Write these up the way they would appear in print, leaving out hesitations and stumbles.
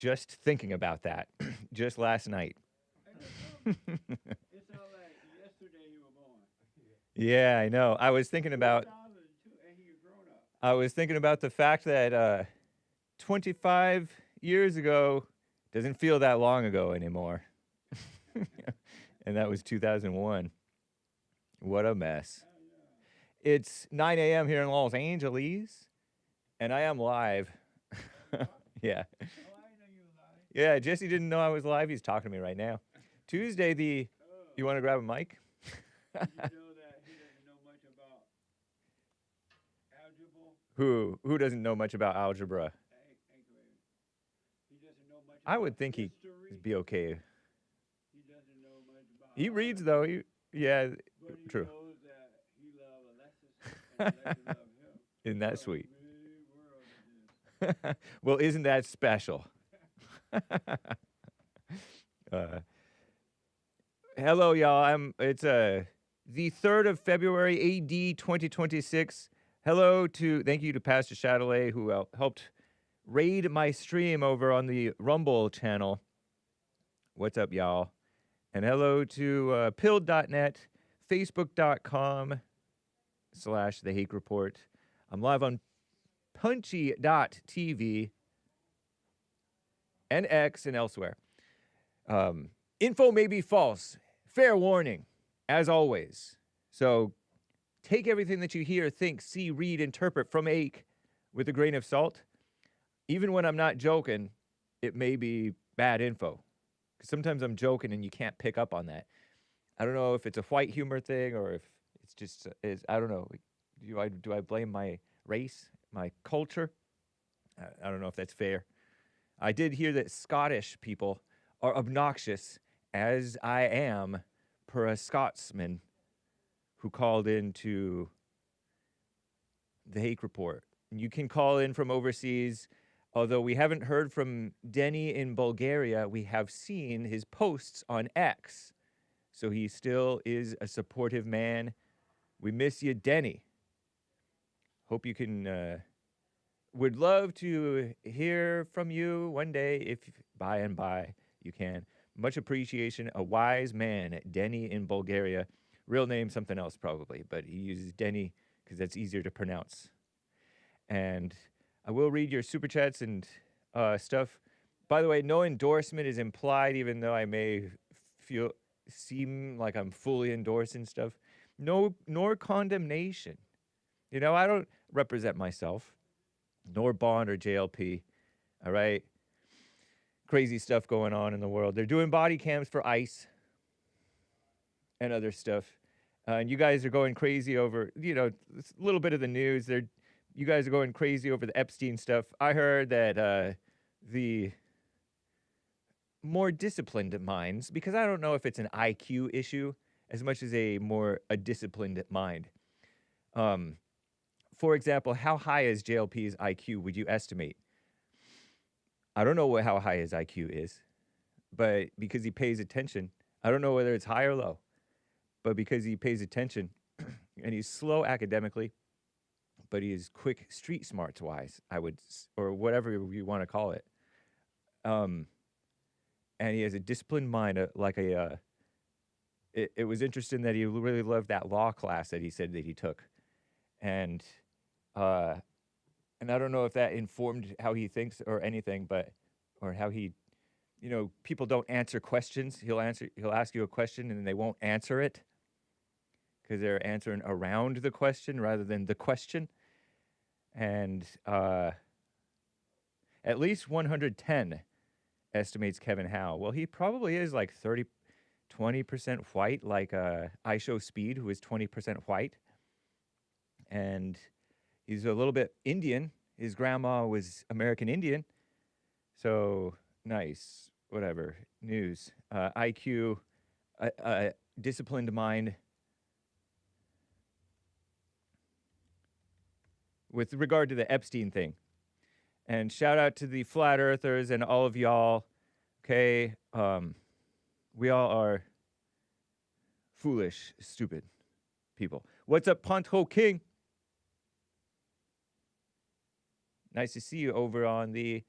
Just thinking about that, just last night. I just told you. It sounds like yesterday you were born. Yeah, I know. I was thinking about 2002, and he a grown up. the fact that 25 years ago doesn't feel that long ago anymore. And that was 2001. What a mess. Oh yeah. It's 9 a.m. here in Los Angeles, and I am live. Oh, you are? Yeah. Oh, I didn't know you was lying. Yeah, Jesse didn't know I was live. He's talking to me right now. Tuesday, the. Oh, You want to grab a mic? did you know that he doesn't know much about algebra? Who doesn't know much about algebra? Hey, Grayson. He doesn't know much I about would think he'd history. be okay. He doesn't know much about He reads art. though. Yeah, But he true. knows that he loves Alexis and Alexis loves him. Isn't What that a sweet? big world it is. Well, isn't that special? uh, hello, y'all. It's the 3rd of February, AD 2026. Hello to thank you to Pastor Chatelet who helped raid my stream over on the Rumble channel. What's up, y'all? And hello to pilled.net, facebook.com/The Hake Report. I'm live on punchy.tv and X and elsewhere. Info may be false. Fair warning, as always. So take everything that you hear, think, see, read, interpret from Hake with a grain of salt. Even when I'm not joking, it may be bad info. Because sometimes I'm joking and you can't pick up on that. I don't know if it's a white humor thing or if it's just, I don't know. Do I blame my race, my culture? I don't know if that's fair. I did hear that Scottish people are obnoxious, as I am, per a Scotsman who called into the Hake Report. You can call in from overseas. Although we haven't heard from Denny in Bulgaria, we have seen his posts on X. So he still is a supportive man. We miss you, Denny. Hope you can, would love to hear from you one day if by and by you can. Much appreciation. A wise man, Denny in Bulgaria. Real name, something else probably, but he uses Denny because that's easier to pronounce. And I will read your super chats and stuff. By the way, no endorsement is implied, even though I may seem like I'm fully endorsing stuff. No, nor condemnation. You know, I don't represent myself, nor Bond or JLP. All right, crazy stuff going on in the world. They're doing body cams for ICE and other stuff, and you guys are going crazy over, you know, a little bit of the news. You guys are going crazy over the Epstein stuff. I heard that the more disciplined minds, because I don't know if it's an IQ issue as much as a disciplined mind. For example, how high is JLP's IQ, would you estimate? I don't know how high his IQ is, but because he pays attention, I don't know whether it's high or low, but because he pays attention and he's slow academically, but he is quick street smarts wise, or whatever you want to call it. And he has a disciplined mind, it was interesting that he really loved that law class that he said that he took. And I don't know if that informed how he thinks or anything, or how he, you know, people don't answer questions. He'll ask you a question and then they won't answer it because they're answering around the question rather than the question. And at least 110 estimates Kevin Howe. Well, he probably is like 20% white, like I Show Speed, who is 20% white. And he's a little bit Indian. His grandma was American Indian. So nice, whatever. News, IQ, disciplined mind. With regard to the Epstein thing. And shout out to the flat earthers and all of y'all. Okay, we all are foolish, stupid people. What's up, Ponto King? Nice to see you over on the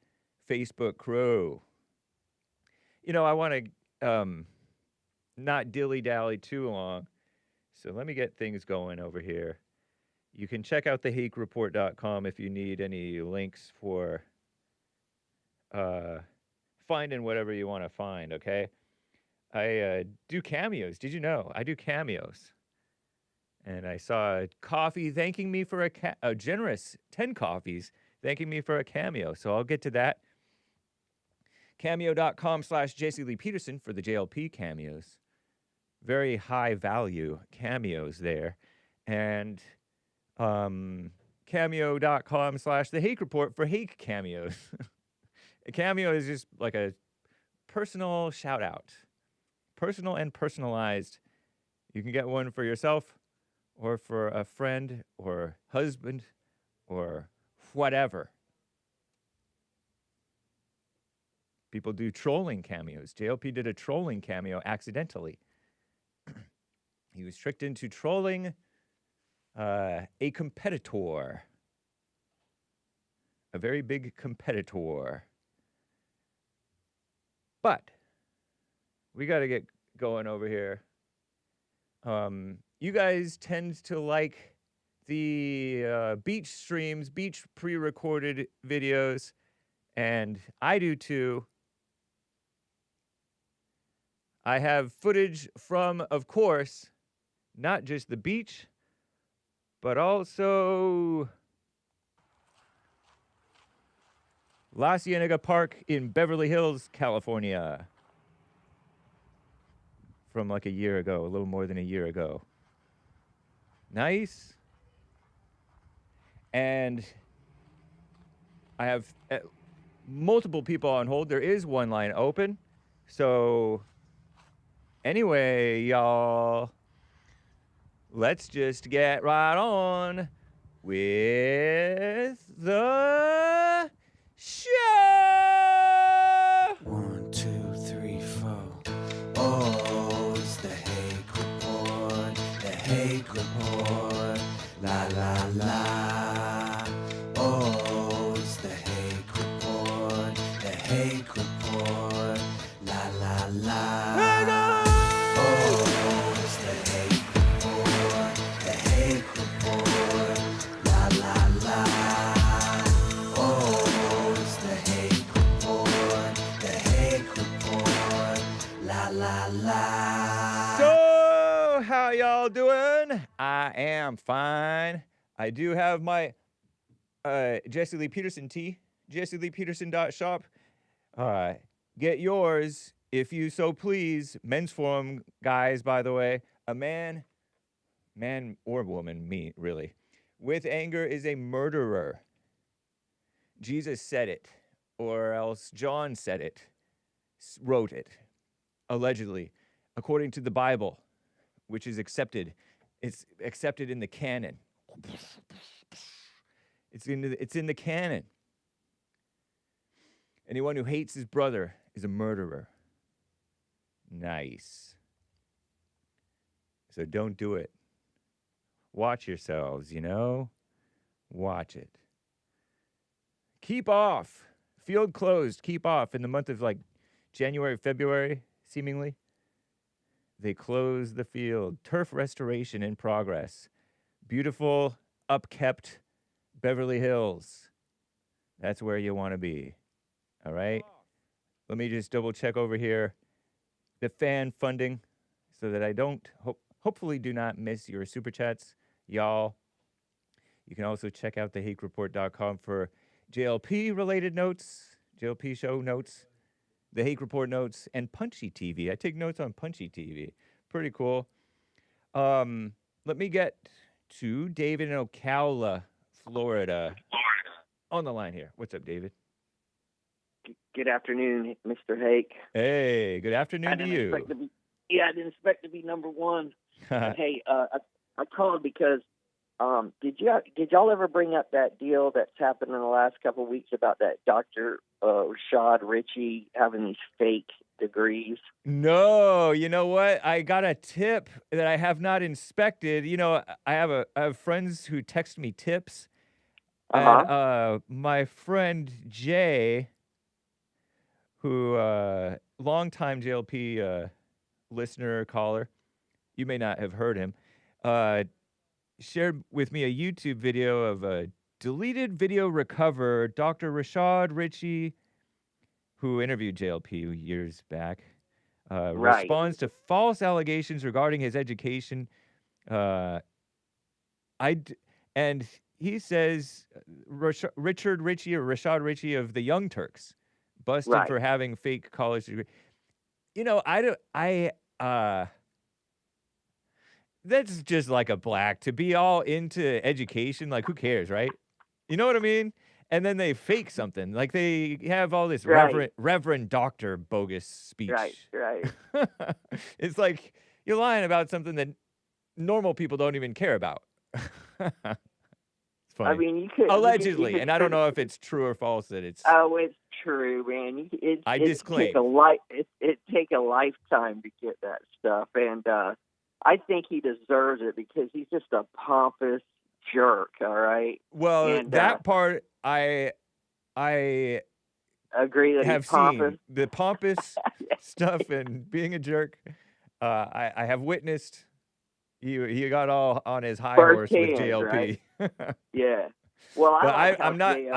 Facebook crew. You know, I want to not dilly-dally too long, so let me get things going over here. You can check out the HakeReport.com if you need any links for finding whatever you want to find, okay? I do cameos. Did you know? I do cameos. And I saw a coffee thanking me for a generous 10 coffees thanking me for a cameo. So I'll get to that. Cameo.com/JC Lee Peterson for the JLP cameos. Very high value cameos there. And Cameo.com/The Hake Report for Hake cameos. A cameo is just like a personal shout out. Personal and personalized. You can get one for yourself or for a friend or husband or whatever. People do trolling cameos. JLP did a trolling cameo accidentally. He was tricked into trolling a competitor. A very big competitor. But we got to get going over here. You guys tend to like the beach streams, beach pre-recorded videos, and I do too. I have footage from, of course, not just the beach, but also La Cienega Park in Beverly Hills, California. From like a year ago, a little more than a year ago. Nice. And I have multiple people on hold. There is one line open. So anyway, y'all, let's just get right on with the show. 1, 2, 3, 4. Oh, it's the Hake Report, the Hake Report, la la la. Oh, it's the Hake Report, the Hake Report, la la la. Oh, it's the Hake Report, the Hake Report, la la la. Oh, it's the Hake Report, the Hake Report, la la la. So, how y'all doing? I am fine. I do have my Jesse Lee Peterson tee, jesseleepeterson.shop. Get yours if you so please. Men's forum, guys, by the way. A man or woman, me, really, with anger is a murderer. Jesus said it, or else John said it, wrote it, allegedly, according to the Bible, which is accepted. It's accepted in the canon. It's in the canon. Anyone who hates his brother is a murderer. Nice. So don't do it. Watch yourselves, you know? Watch it. Keep off. Field closed. Keep off. In the month of like January, February, seemingly, they close the field. Turf restoration in progress. Beautiful, upkept Beverly Hills. That's where you want to be. All right? Let me just double check over here the fan funding so that I don't, hopefully do not miss your super chats, y'all. You can also check out thehakereport.com for JLP related notes, JLP show notes, the Hake Report notes, and Punchy TV. I take notes on Punchy TV. Pretty cool. Let me get to David in Ocala, Florida. On the line here. What's up, David? Good afternoon, Mr. Hake. Hey, good afternoon to you. I didn't expect to be number one. Hey, I called because did y'all ever bring up that deal that's happened in the last couple of weeks about that Dr. Rashad Richey having these fake degrees? No, you know what? I got a tip that I have not inspected. You know, I have friends who text me tips. And my friend Jay who longtime JLP listener, caller, you may not have heard him, shared with me a YouTube video of a deleted video recover. Dr. Rashad Richey, who interviewed JLP years back, Right. responds to false allegations regarding his education. And he says Richard Richey or Rashad Richey of the Young Turks busted Right. for having fake college degree. You know, that's just like a black to be all into education. Like, who cares, right? You know what I mean? And then they fake something. Like, they have all this Right. reverend doctor bogus speech. Right. It's like you're lying about something that normal people don't even care about. It's funny. I mean, you could Allegedly, you could and I don't know if it's true or false that it's. Oh, it's true, man. I it disclaim. It take a lifetime to get that stuff, and I think he deserves it because he's just a pompous jerk. All right. Well, And, that part I agree that have he's pompous. seen the pompous stuff and being a jerk. I have witnessed. He got all on his high horse with Firsthand, JLP. right? Yeah. Well, But I like how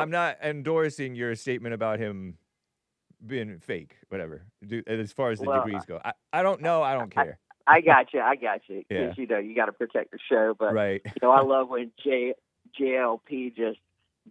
I'm not endorsing your statement about him being fake, whatever. As far as the degrees go, I don't know. I don't care. I got you. Because Yeah. you know you got to protect the show. But Right. you know, I love when JLP just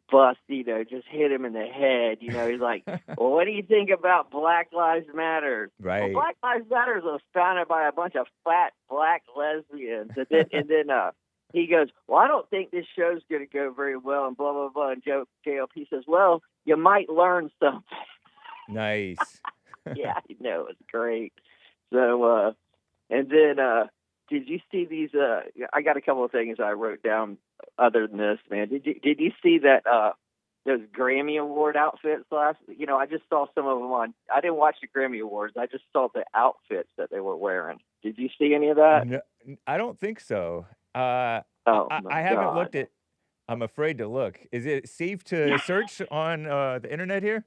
just hit him in the head. You know, he's like, "Well, what do you think about Black Lives Matter?" Right. Well, Black Lives Matter was founded by a bunch of fat black lesbians, and then he goes, "Well, I don't think this show's going to go very well," and blah blah blah. And JLP says, "Well, you might learn something." Nice. Yeah, I know, it's great. So, and then, did you see these? I got a couple of things I wrote down other than this, man. Did you see that those Grammy Award outfits last? You know, I just saw some of them on. I didn't watch the Grammy Awards. I just saw the outfits that they were wearing. Did you see any of that? No, I don't think so. Oh, I haven't God. looked at. I'm afraid to look. Is it safe to search on the internet here?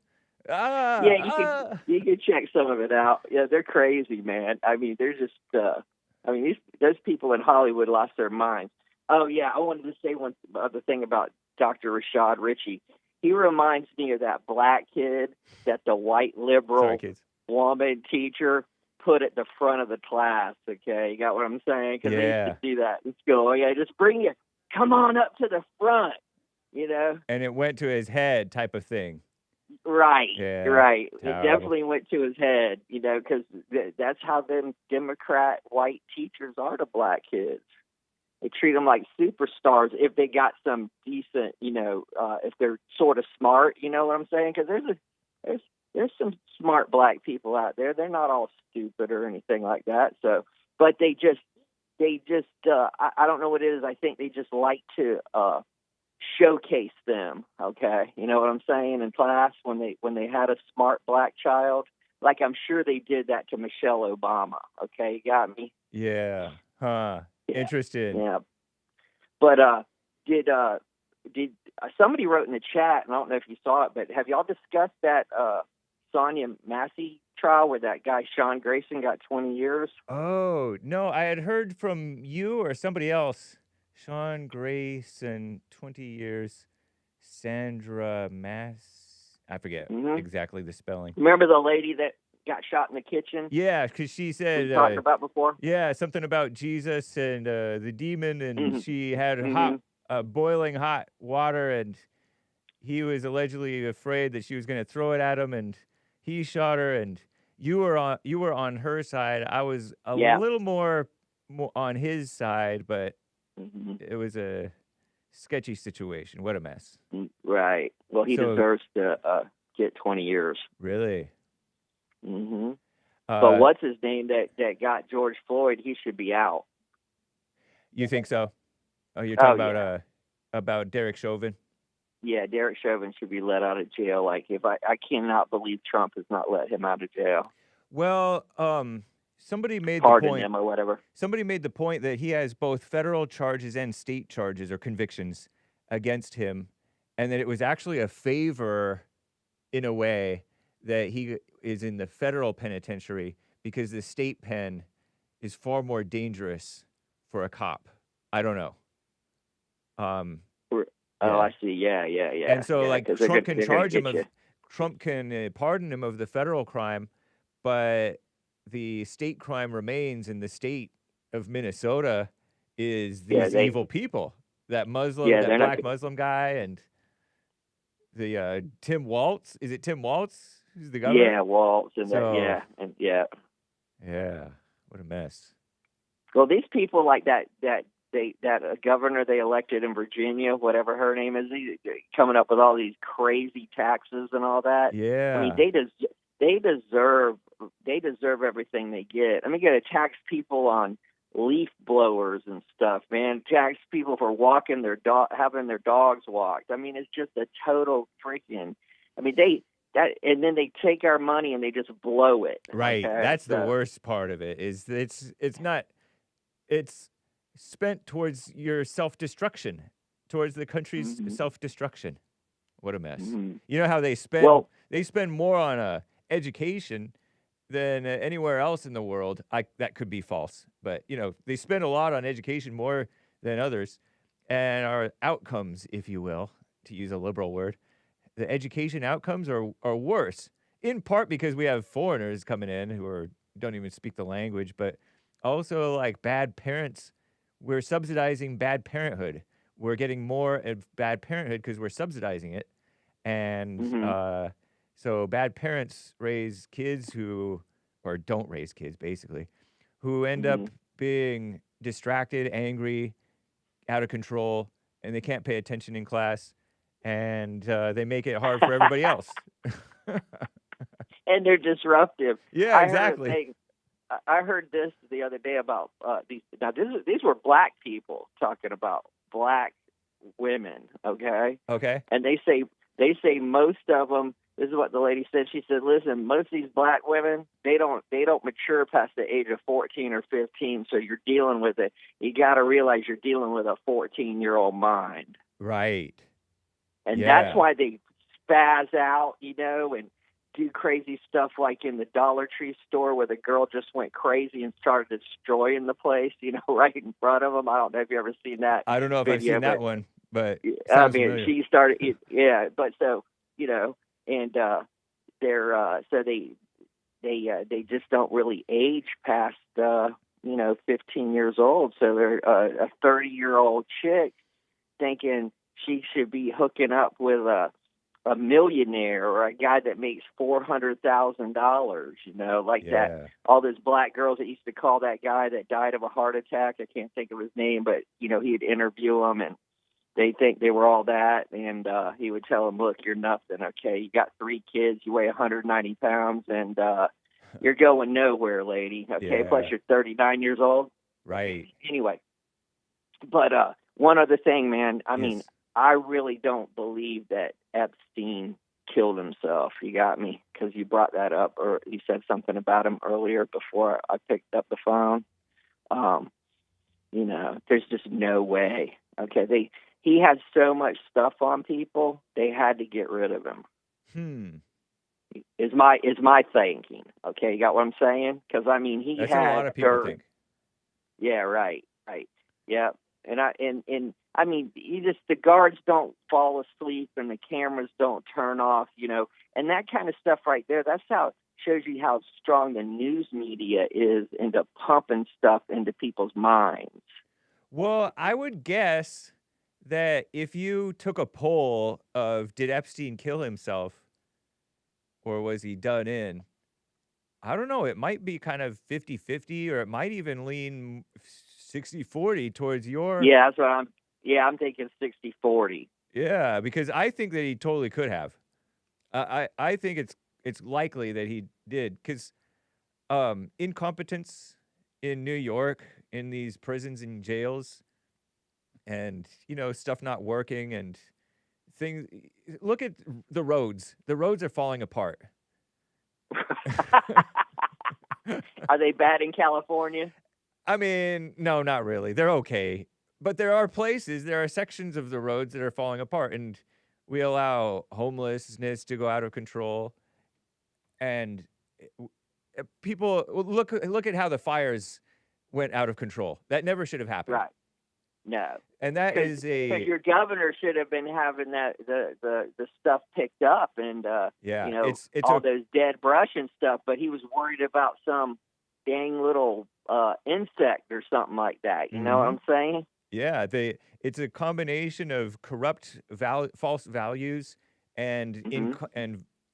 Yeah, you can check some of it out. Yeah, they're crazy, man. I mean, they're just. Those people in Hollywood lost their minds. Oh yeah, I wanted to say one other thing about Dr. Rashad Richey. He reminds me of that black kid that the white liberal woman teacher put at the front of the class. Okay, you got what I'm saying? Because they used to do that in school. Yeah, just come on up to the front. You know. And it went to his head, type of thing. Right, yeah, right. terrible. It definitely went to his head, you know, because that's how them Democrat white teachers are to black kids. They treat them like superstars if they got some decent, you know, if they're sort of smart, you know what I'm saying? Because there's some smart black people out there. They're not all stupid or anything like that. So, but they just I don't know what it is. I think they just like to showcase them, okay? You know what I'm saying? In class when they had a smart black child, like I'm sure they did that to Michelle Obama, okay? You got me? Yeah. Huh. Yeah. Interesting. Yeah. But did somebody wrote in the chat, and I don't know if you saw it, but have y'all discussed that Sonya Massey trial where that guy Sean Grayson got 20 years? Oh, no, I had heard from you or somebody else. Sean Grayson, 20 years. Sandra Mass. I forget exactly the spelling. Remember the lady that got shot in the kitchen? Yeah, because she said... we talked about before? Yeah, something about Jesus and the demon, and she had boiling hot water, and he was allegedly afraid that she was going to throw it at him, and he shot her, and you were on her side. I was a little more on his side, but... It was a sketchy situation. What a mess. Right. Well, he deserves to get 20 years. Really? Mm-hmm. But what's his name that got George Floyd? He should be out. You think so? Oh, you're talking about Derek Chauvin? Yeah, Derek Chauvin should be let out of jail. Like, I cannot believe Trump has not let him out of jail. Well, somebody made Pardon the point. him or whatever. Somebody made the point that he has both federal charges and state charges or convictions against him, and that it was actually a favor, in a way, that is in the federal penitentiary because the state pen is far more dangerous for a cop. I don't know. Oh, Yeah. I see. Yeah. And so, yeah, like, 'cause Trump can they're gonna charge him get of, you. Trump can pardon him of the federal crime, but the state crime remains, in the state of Minnesota is Yeah, these evil people. That Muslim, Yeah, that they're not. black Muslim guy, and the Tim Waltz. Is it Tim Waltz who's the governor? Yeah, Waltz and that. So- Yeah, and yeah. Yeah, what a mess. Well, these people like that governor they elected in Virginia, whatever her name is, coming up with all these crazy taxes and all that. Yeah. I mean, they deserve everything they get. I mean, you got to tax people on leaf blowers and stuff, man. Tax people for walking having their dogs walked. I mean, it's just a total freaking. I mean, and then they take our money and they just blow it. Right. Okay? That's the worst part of it. Is it's spent towards your self-destruction, towards the country's self-destruction. What a mess. Mhm. You know how they spend more on education than anywhere else in the world. That could be false, but they spend a lot on education, more than others, and our outcomes, if you will, to use a liberal word, the education outcomes are worse, in part because we have foreigners coming in who don't even speak the language, but also like bad parents. We're subsidizing bad parenthood. We're getting more of bad parenthood because we're subsidizing it. And so bad parents raise kids or don't raise kids, basically, who end up being distracted, angry, out of control, and they can't pay attention in class. And they make it hard for everybody else. And they're disruptive. Yeah, exactly. I heard this the other day about these. Now, these were black people talking about black women. Okay. Okay. And they say most of them. This is what the lady said. She said, "Listen, most of these black women, they don't mature past the age of 14 or 15. So you're dealing with it. You got to realize you're dealing with a 14-year-old mind." Right. And that's why they spaz out, and do crazy stuff like in the Dollar Tree store where the girl just went crazy and started destroying the place, right in front of them. I don't know if you ever seen that. I don't know if I've seen that one, but I mean, she started, but so, and they're, so they just don't really age past, 15 years old. So they're a 30-year-old chick thinking she should be hooking up with a millionaire or a guy that makes $400,000, that. All those black girls that used to call that guy that died of a heart attack. I can't think of his name, but he'd interview them and they think they were all that. And he would tell them, "Look, you're nothing. Okay. You got 3 kids. You weigh 190 pounds and you're going nowhere, lady. Okay. Yeah. Plus you're 39 years old." Right. Anyway, but one other thing, man, I mean, I really don't believe that Epstein killed himself. You got me, because you brought that up, or you said something about him earlier before I picked up the phone. There's just no way. Okay, he had so much stuff on people, they had to get rid of him. Is my thinking. Okay, you got what I'm saying? Because I mean, That's what a lot of people think. Yeah, right. Yeah. And I mean, the guards don't fall asleep and the cameras don't turn off, and that kind of stuff right there. That's how shows you how strong the news media is into pumping stuff into people's minds. Well, I would guess that if you took a poll of did Epstein kill himself or was he done in, I don't know, it might be kind of 50-50, or it might even lean 60-40 towards your... Yeah, that's what I'm thinking 60-40. Yeah, because I think that he totally could have. I think it's likely that he did, because incompetence in New York, in these prisons and jails, and, stuff not working and things... Look at the roads. The roads are falling apart. Are they bad in California? I mean, no, not really. They're okay. But there are sections of the roads that are falling apart, and we allow homelessness to go out of control. And people look at how the fires went out of control. That never should have happened. Right. No. And that is Because your governor should have been having the stuff picked up and yeah, you know, it's all those dead brush and stuff, but he was worried about some dang little insect or something like that. You know what I'm saying? Yeah, it's a combination of corrupt false values and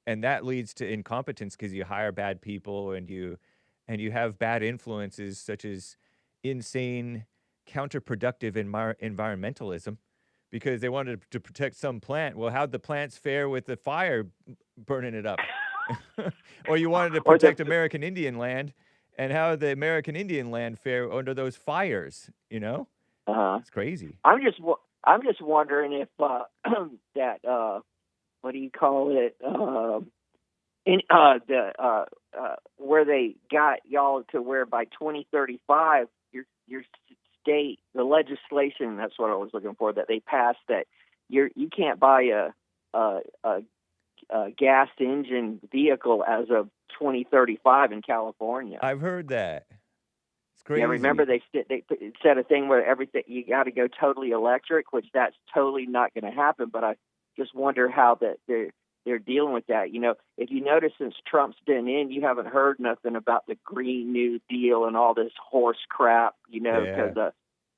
and that leads to incompetence because you hire bad people and you have bad influences such as insane counterproductive environmentalism because they wanted to protect some plant. Well, how'd the plants fare with the fire burning it up? Or you wanted to protect American Indian land, and how did the American Indian land fare under those fires? You know, it's crazy. I'm just wondering if that what do you call it? Where they got y'all to where by 2035 your state, the legislation, that's what I was looking for, that they passed that you can't buy a gas engine vehicle as of 2035 in California. I've heard that. It's crazy. Yeah, remember they said a thing where everything you got to go totally electric, which that's totally not going to happen. But I just wonder how that they're dealing with that. You know, if you notice since Trump's been in, you haven't heard nothing about the Green New Deal and all this horse crap. You know, because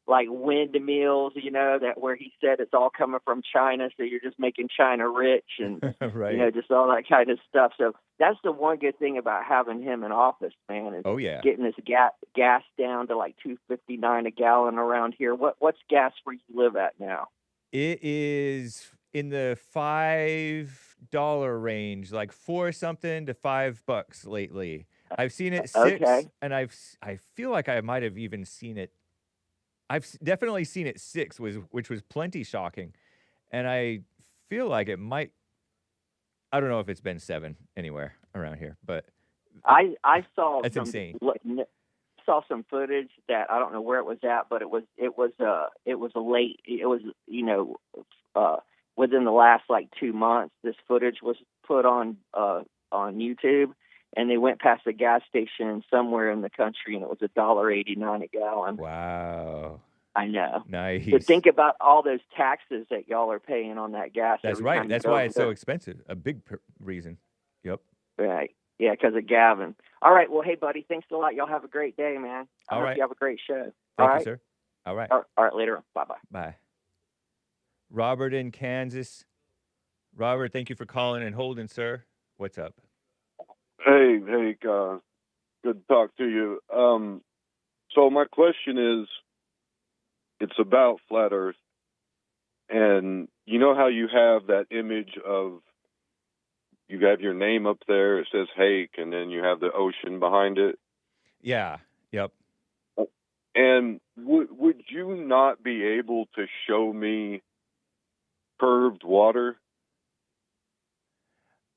like windmills, you know, that where he said it's all coming from China, so you're just making China rich and right. You know, just all that kind of stuff. So that's the one good thing about having him in office, man. Is getting this gas down to like $2.59 a gallon around here. What's gas where you live at now? It is in the $5 range, like $4 something to $5 lately. I've seen it 6, and I feel like I might have even seen it. I've definitely seen it 6, which was plenty shocking, and I feel like it might. I don't know if it's been 7 anywhere around here, but I saw that's insane. Saw some footage that I don't know where it was at, but it was within the last like 2 months. This footage was put on YouTube, and they went past a gas station somewhere in the country, and it was $1.89 a gallon. Wow. I know. Nice. But think about all those taxes that y'all are paying on that gas. That's right. That's why it's so expensive. A big reason. Yep. Right. Yeah, because of Gavin. All right. Well, hey, buddy, thanks a lot. Y'all have a great day, man. I hope you have a great show. Thank you, sir. All right. All right. Later. Bye-bye. Bye. Robert in Kansas. Robert, thank you for calling and holding, sir. What's up? Hey, Hake, good to talk to you. So my question is, it's about flat Earth, and you know how you have that image of, you have your name up there, it says Hake, and then you have the ocean behind it? Yeah, yep. And would you not be able to show me curved water?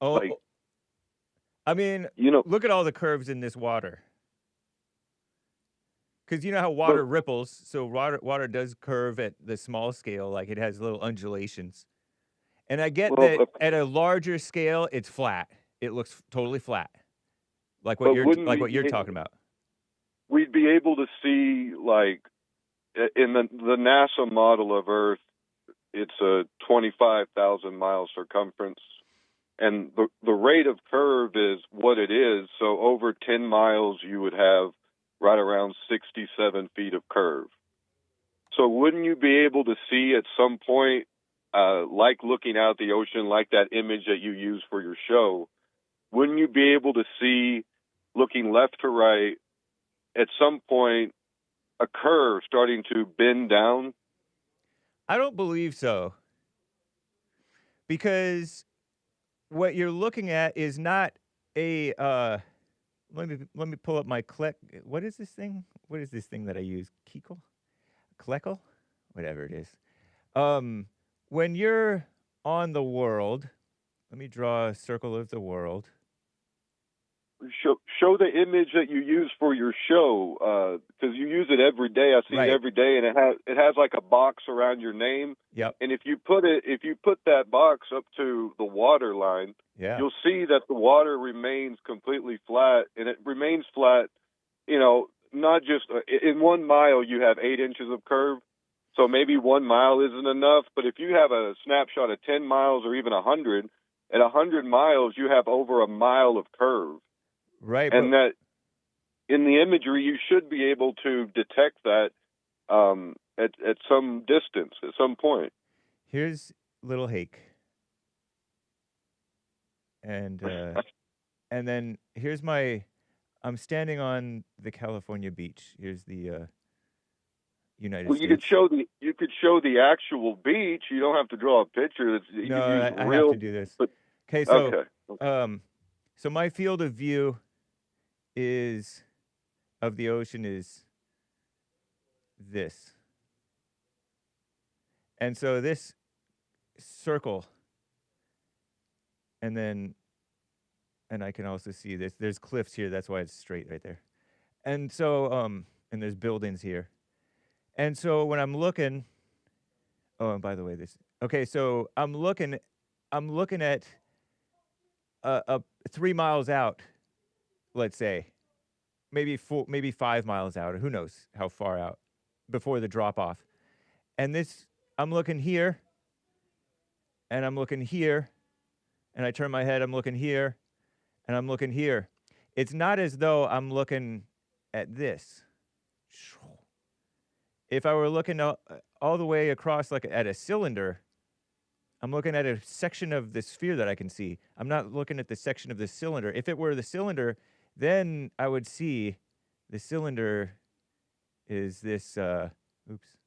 Oh, like, I mean, you know, look at all the curves in this water. Because you know how water ripples, so water does curve at the small scale, like it has little undulations. And I get that at a larger scale, it's flat. It looks totally flat, like what you're talking about. We'd be able to see, like, in the NASA model of Earth, it's a 25,000 mile circumference. And the rate of curve is what it is. So over 10 miles, you would have right around 67 feet of curve. So wouldn't you be able to see at some point, like looking out the ocean, like that image that you use for your show, wouldn't you be able to see, looking left to right, at some point, a curve starting to bend down? I don't believe so. Because what you're looking at is not a let me pull up my what is this thing? What is this thing that I use? Kleckle? Whatever it is. When you're on the world, let me draw a circle of the world. show the image that you use for your show, because you use it every day. I see Right. it every day, and it has like a box around your name. Yep. And if you put that box up to the water line, Yeah. you'll see that the water remains completely flat, and it remains flat. Not just in 1 mile you have 8 inches of curve. So maybe 1 mile isn't enough, but if you have a snapshot of 10 miles or even 100, at 100 miles you have over a mile of curve. Right. And that in the imagery you should be able to detect that at some distance, at some point. Here's little Hake. And then here's I'm standing on the California beach. Here's the United Well, States. you could show the actual beach. You don't have to draw a picture. You No, can use I real, have to do this. but- Okay, so okay. so my field of view of the ocean is this. And so this circle, and I can also see this. There's cliffs here, that's why it's straight right there. And so and there's buildings here. And so when I'm looking, and by the way, so I'm looking at 3 miles out, let's say, maybe 5 miles out, or who knows how far out before the drop off. And I'm looking here, and I'm looking here, and I turn my head, I'm looking here, and I'm looking here. It's not as though I'm looking at this. If I were looking all the way across like at a cylinder, I'm looking at a section of the sphere that I can see. I'm not looking at the section of the cylinder. If it were the cylinder, then I would see the cylinder is this, oops.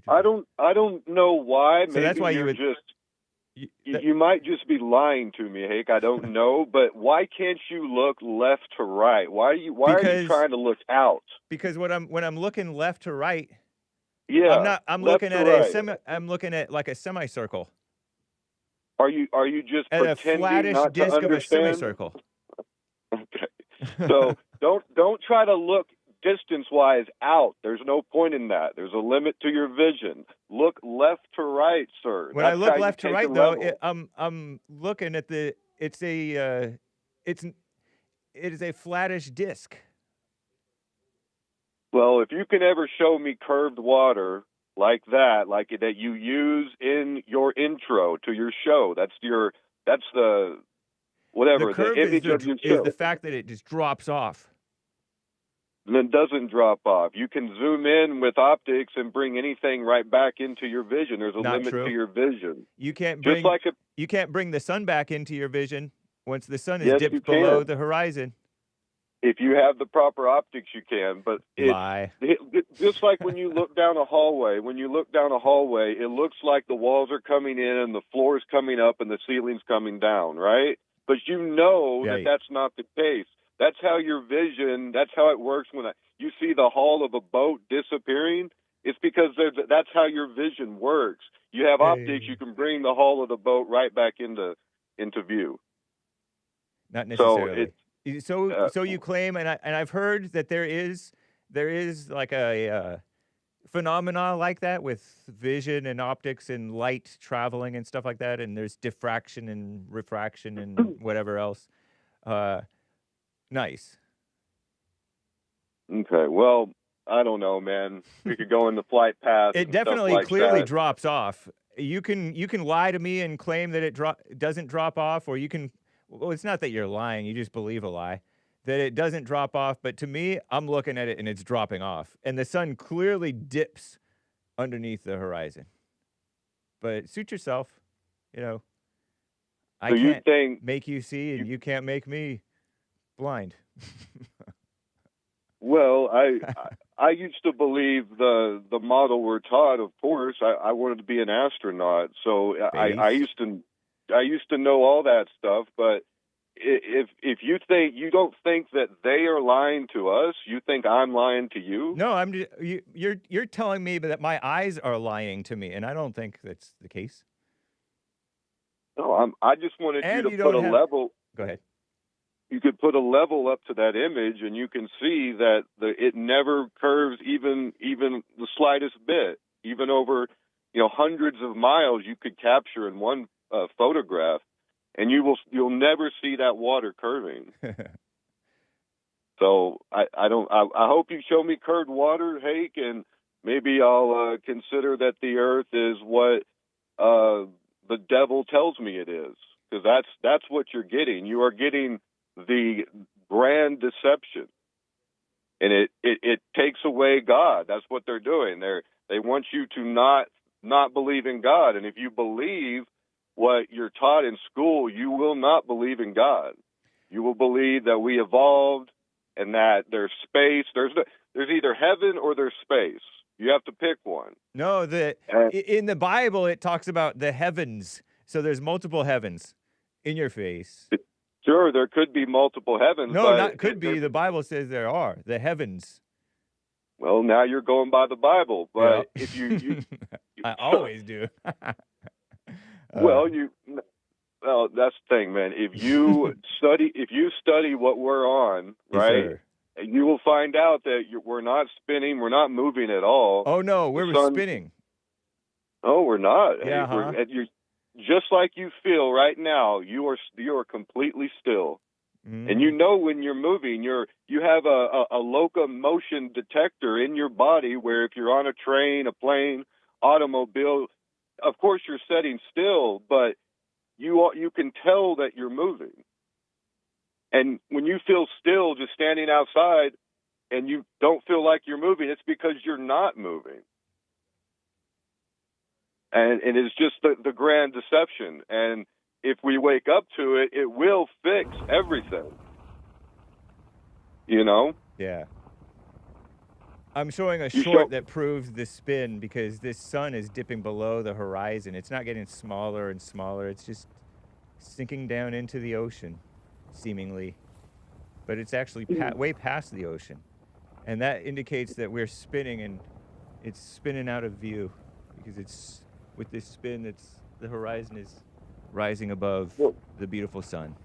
I don't know why. So Maybe that's why you might just be lying to me, Hake. I don't know, but why can't you look left to right? Why are you trying to look out? Because when I'm looking left to right, yeah, I'm looking at right. I'm looking at like a semicircle. Are you just at a pretending flattish not disc to of a understand? semicircle. Okay. So don't try to look distance-wise out. There's no point in that. There's a limit to your vision. Look left to right, sir. When I look left to right, though, I'm looking at it is a flattish disc. Well, if you can ever show me curved water like that you use in your intro to your show, that's the whatever, the curve image of your show. is the fact that it just drops off. And it doesn't drop off. You can zoom in with optics and bring anything right back into your vision. There's a limit to your vision. You can't bring the sun back into your vision once the sun is dipped below the horizon. If you have the proper optics, you can. But just like when you look down a hallway, it looks like the walls are coming in and the floor is coming up and the ceiling's coming down, right? But you know that that's not the case. That's how your vision, that's how it works when you see the hull of a boat disappearing. It's because that's how your vision works. You have optics, you can bring the hull of the boat right back into view. Not necessarily. So you claim, and I've heard that there is like a phenomena like that with vision and optics and light traveling and stuff like that, and there's diffraction and refraction and whatever else. Nice. Okay, well, I don't know, man. We could go in the flight path. It definitely clearly drops off. You can lie to me and claim that it doesn't drop off, or you can. Well, it's not that you're lying. You just believe a lie that it doesn't drop off. But to me, I'm looking at it and it's dropping off, and the sun clearly dips underneath the horizon. But suit yourself, I can't make you see, and you can't make me blind. Well, I used to believe the model we're taught. Of course, I wanted to be an astronaut, so I used to know all that stuff. But if you don't think that they are lying to us, you think I'm lying to you? No, you're telling me that my eyes are lying to me, and I don't think that's the case. No, I just wanted you to put a level. Go ahead. you could put a level up to that image, and you can see that it never curves even the slightest bit. Even over, hundreds of miles you could capture in one photograph, and you'll never see that water curving. So I hope you show me curved water, Hake, and maybe I'll consider that the Earth is what the devil tells me it is, because that's what you're getting. You are getting the grand deception, and it takes away God. That's what they're doing. They want you to not believe in God, and if you believe what you're taught in school, you will not believe in God. You will believe that we evolved and that there's space. There's either heaven or there's space. You have to pick one. No, in the Bible it talks about the heavens. So there's multiple heavens in your face. Sure, there could be multiple heavens. No, but not could be. The Bible says there are the heavens. Well, now you're going by the Bible, but if you I always do. Well, that's the thing, man. If you study what we're on, right? Yes, you will find out that we're not spinning, we're not moving at all. Oh no, we're spinning. Oh, we're not. Yeah, you're just like you feel right now. You are completely still, and you know when you're moving. You have a locomotion detector in your body where if you're on a train, a plane, automobile, of course you're sitting still, but you can tell that you're moving. And when you feel still just standing outside and you don't feel like you're moving, it's because you're not moving. And it's just the grand deception. And if we wake up to it, it will fix everything. Yeah. I'm showing a short that proves the spin because this sun is dipping below the horizon. It's not getting smaller and smaller. It's just sinking down into the ocean, seemingly. But it's actually way past the ocean. And that indicates that we're spinning, and it's spinning out of view because it's with this spin, the horizon is rising above the beautiful sun.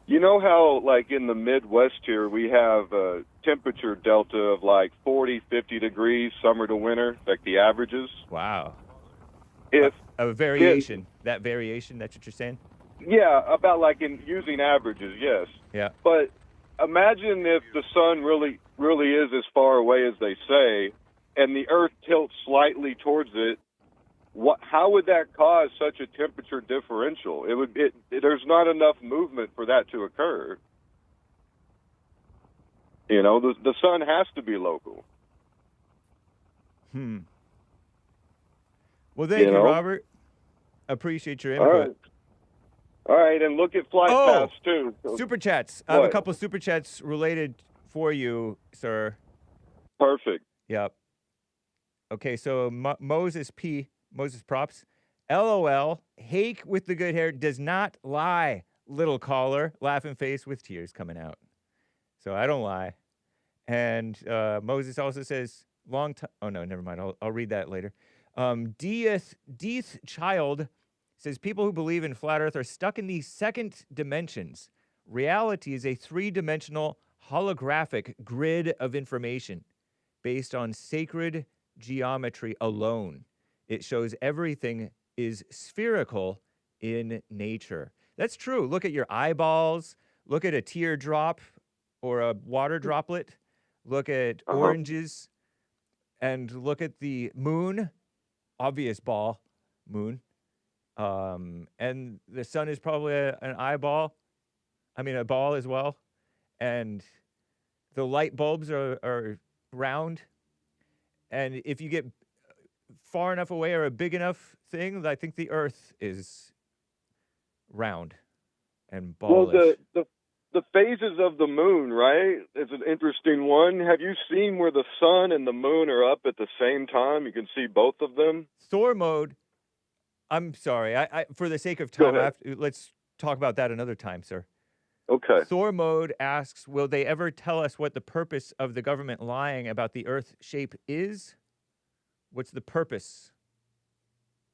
You know how, like, in the Midwest here, we have a temperature delta of, like, 40, 50 degrees, summer to winter, like the averages? Wow. A variation. That variation, that's what you're saying? Yeah, about, like, in using averages, yes. Yeah. But imagine if the sun really is as far away as they say, and the Earth tilts slightly towards it. How would that cause such a temperature differential? There's not enough movement for that to occur. The sun has to be local. Well, thank you, Robert. Appreciate your input. All right, and look at Flight Pass, too. Super chats. I have a couple of super chats related for you, sir. Perfect. Yep. Okay, so Moses Props. LOL. Hake with the good hair does not lie, little caller. Laughing face with tears coming out. So I don't lie. And Moses also says, long time. Oh, no, never mind. I'll read that later. Deeth Child says, people who believe in flat earth are stuck in the second dimensions. Reality is a three-dimensional holographic grid of information based on sacred geometry alone. It shows everything is spherical in nature. That's true. Look at your eyeballs. Look at a teardrop or a water droplet. Look at oranges. And look at the moon. Obvious ball. Moon. And the sun is probably a ball as well. And the light bulbs are round. And if you get far enough away or a big enough thing, I think the Earth is round and ballish. Well, the phases of the moon, right, is an interesting one. Have you seen where the sun and the moon are up at the same time? You can see both of them. Thor mode. I'm sorry. I for the sake of time, let's talk about that another time, sir. Okay. Thor mode asks, will they ever tell us what the purpose of the government lying about the Earth shape is? What's the purpose?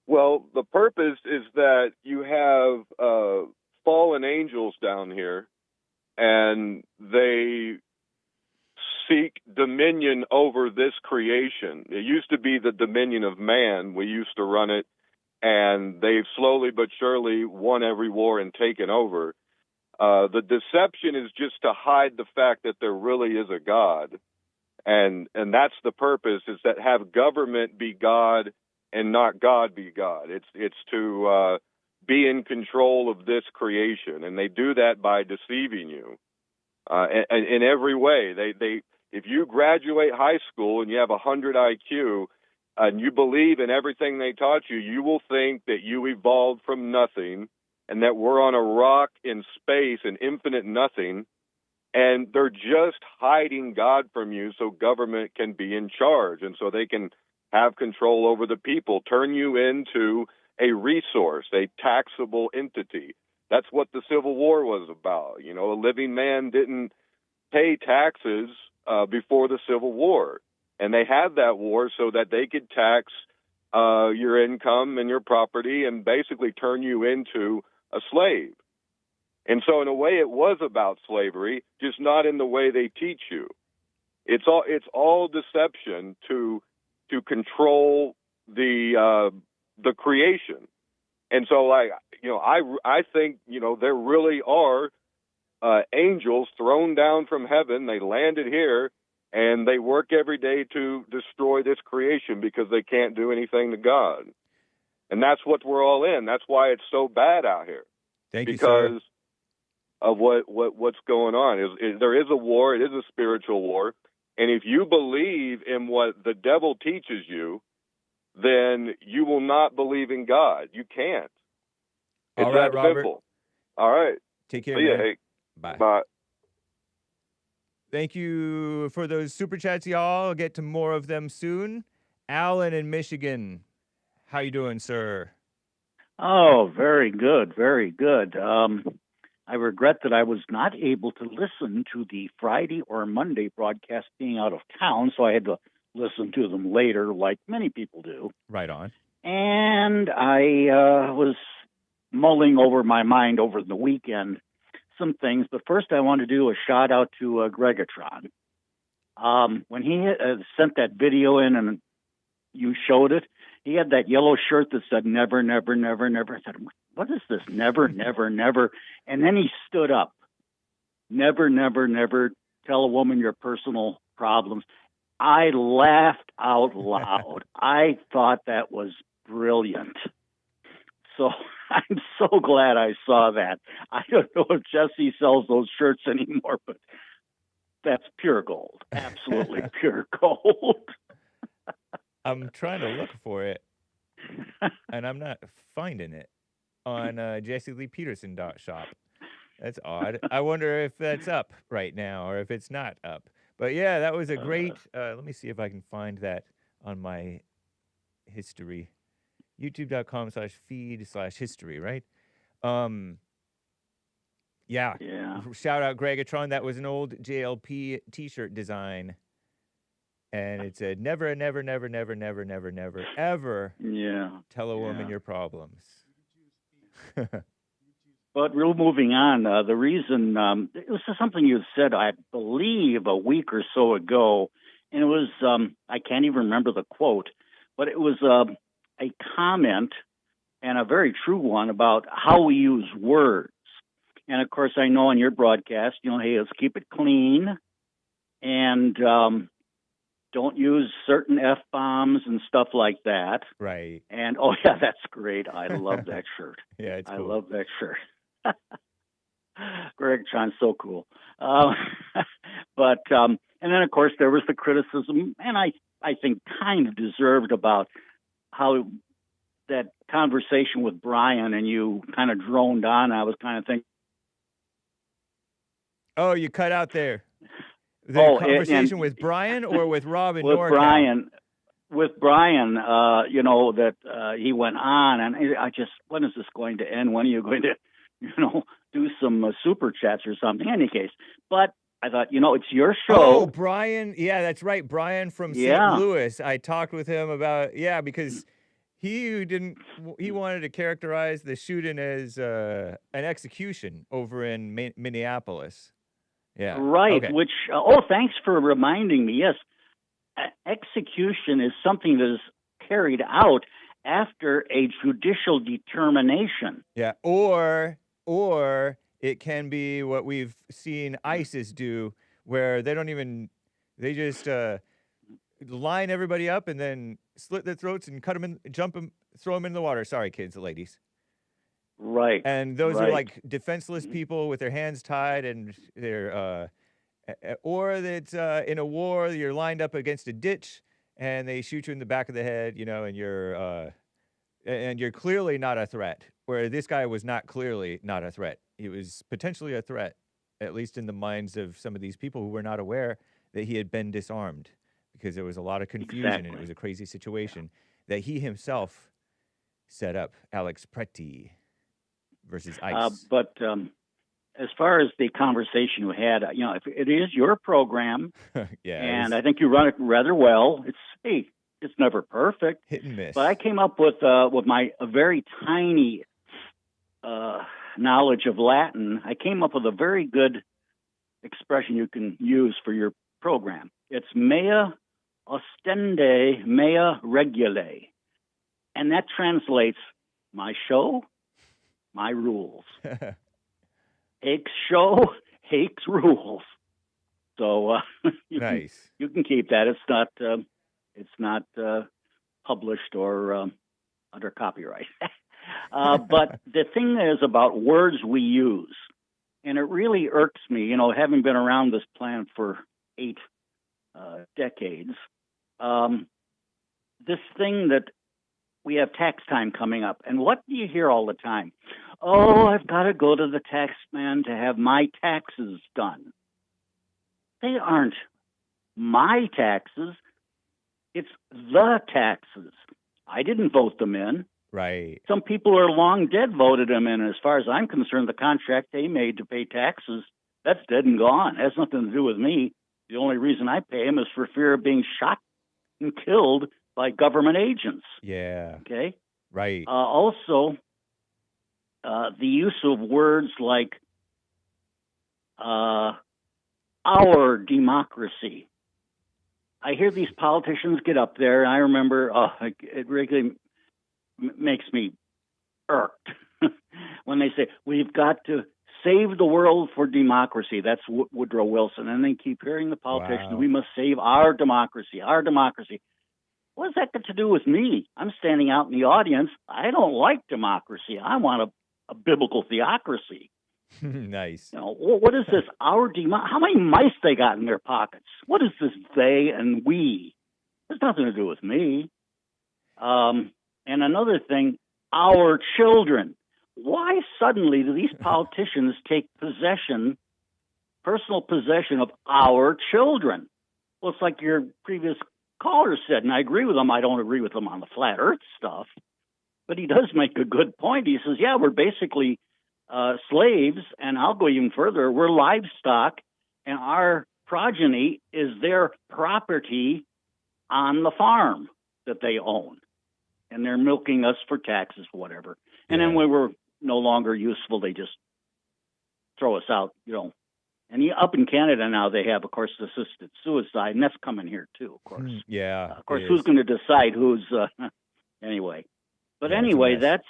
Well, the purpose is that you have fallen angels down here, and they seek dominion over this creation. It used to be the dominion of man. We used to run it, and they've slowly but surely won every war and taken over. The deception is just to hide the fact that there really is a God. And that's the purpose, is that have government be God and not God be God. It's to be in control of this creation. And they do that by deceiving you in every way. They if you graduate high school and you have 100 IQ and you believe in everything they taught you, you will think that you evolved from nothing and that we're on a rock in space, an infinite nothing, and they're just hiding God from you so government can be in charge and so they can have control over the people, turn you into a resource, a taxable entity. That's what the Civil War was about. You know, a living man didn't pay taxes before the Civil War, and they had that war so that they could tax your income and your property and basically turn you into a slave. And so in a way it was about slavery, just not in the way they teach you. It's all deception to control the creation. And so, like, you know, I think, you know, there really are angels thrown down from heaven. They landed here and they work every day to destroy this creation because they can't do anything to God. And that's what we're all in. That's why it's so bad out here. Thank you, because sir. of what's going on. There is a war. It is a spiritual war. And if you believe in what the devil teaches you, then you will not believe in God. You can't. It's All right, that Robert. simple. All right. Take care, See ya, man. Hake. Bye. Bye. Thank you for those super chats, y'all. I'll get to more of them soon. Alan in Michigan. How you doing, sir? Oh, very good, very good. I regret that I was not able to listen to the Friday or Monday broadcast being out of town, so I had to listen to them later, like many people do. Right on. And I was mulling over my mind over the weekend some things, but first I want to do a shout out to Gregatron. When he sent that video in and you showed it, he had that yellow shirt that said never, never, never, never. I said, what is this? Never, never, never. And then he stood up. Never, never, never tell a woman your personal problems. I laughed out loud. I thought that was brilliant. So I'm so glad I saw that. I don't know if Jesse sells those shirts anymore, but that's pure gold. Absolutely pure gold. I'm trying to look for it, and I'm not finding it on JesseLeePeterson.shop. That's odd. I wonder if that's up right now or if it's not up. But yeah, that was a great. Let me see if I can find that on my history. YouTube.com/feed/history, right? Yeah. Shout out Gregatron. That was an old JLP t-shirt design. And it said, never, never, never, never, never, never, never, ever tell a woman your problems. But real moving on, the reason, it was something you said, I believe, a week or so ago, and it was, I can't even remember the quote, but it was a comment, and a very true one, about how we use words. And, of course, I know on your broadcast, you know, hey, let's keep it clean, and don't use certain F-bombs and stuff like that. Right. And, oh, yeah, that's great. I love that shirt. Yeah, it's cool. I love that shirt. Greg John's so cool. And then, of course, there was the criticism, and I think kind of deserved, about how that conversation with Brian and you kind of droned on. I was kind of thinking. Oh, you cut out there. The conversation with Brian or with Rob and NorCal? With Brian, you know, that he went on, and when is this going to end? When are you going to, you know, do some super chats or something? In any case, but I thought, you know, it's your show. Oh, Brian. Yeah, that's right. Brian from St. Louis. I talked with him about, because he wanted to characterize the shooting as an execution over in Minneapolis. Yeah. Right, Okay. which, thanks for reminding me. Yes, execution is something that is carried out after a judicial determination. Yeah. Or it can be what we've seen ISIS do, where they just line everybody up and then slit their throats and cut them in, jump them, throw them in the water. Sorry, kids, ladies. Right. And those are right. like defenseless people with their hands tied, and they're, or that in a war you're lined up against a ditch and they shoot you in the back of the head, and you're clearly not a threat. Where this guy was not clearly not a threat. He was potentially a threat, at least in the minds of some of these people who were not aware that he had been disarmed, because there was a lot of confusion and it was a crazy situation that he himself set up. Alex Pretty versus ICE. But as far as the conversation we had, if it is your program, and I think you run it rather well. It's never perfect, hit and miss. But I came up with my very tiny knowledge of Latin. I came up with a very good expression you can use for your program. It's mea ostende, mea regule, and that translates my show, my rules. Hake's show, Hake's rules. So nice. You can keep that. It's not published or under copyright. But the thing is about words we use, and it really irks me, having been around this planet for 8 decades, this thing that we have tax time coming up. And what do you hear all the time? Oh, I've got to go to the tax man to have my taxes done. They aren't my taxes. It's the taxes. I didn't vote them in. Right. Some people are long dead voted them in. As far as I'm concerned, the contract they made to pay taxes, that's dead and gone. It has nothing to do with me. The only reason I pay them is for fear of being shot and killed by government agents. Yeah. Okay? Right. Also, the use of words like our democracy. I hear these politicians get up there, and I remember, it really makes me irked when they say, we've got to save the world for democracy. That's Woodrow Wilson. And they keep hearing the politicians, we must save our democracy, our democracy. What does that got to do with me? I'm standing out in the audience. I don't like democracy. I want a biblical theocracy. Nice. What is this? How many mice they got in their pockets? What is this they and we? There's nothing to do with me. And another thing, our children. Why suddenly do these politicians take personal possession of our children? Well, it's like your previous caller said, and I agree with him. I don't agree with him on the flat earth stuff, but he does make a good point. He says, yeah, we're basically slaves, and I'll go even further. We're livestock, and our progeny is their property on the farm that they own, and they're milking us for taxes, whatever. And then when we're no longer useful, they just throw us out, And up in Canada now, they have, of course, assisted suicide, and that's coming here too, of course. Yeah. Of course, who's going to decide who's anyway? But anyway, that's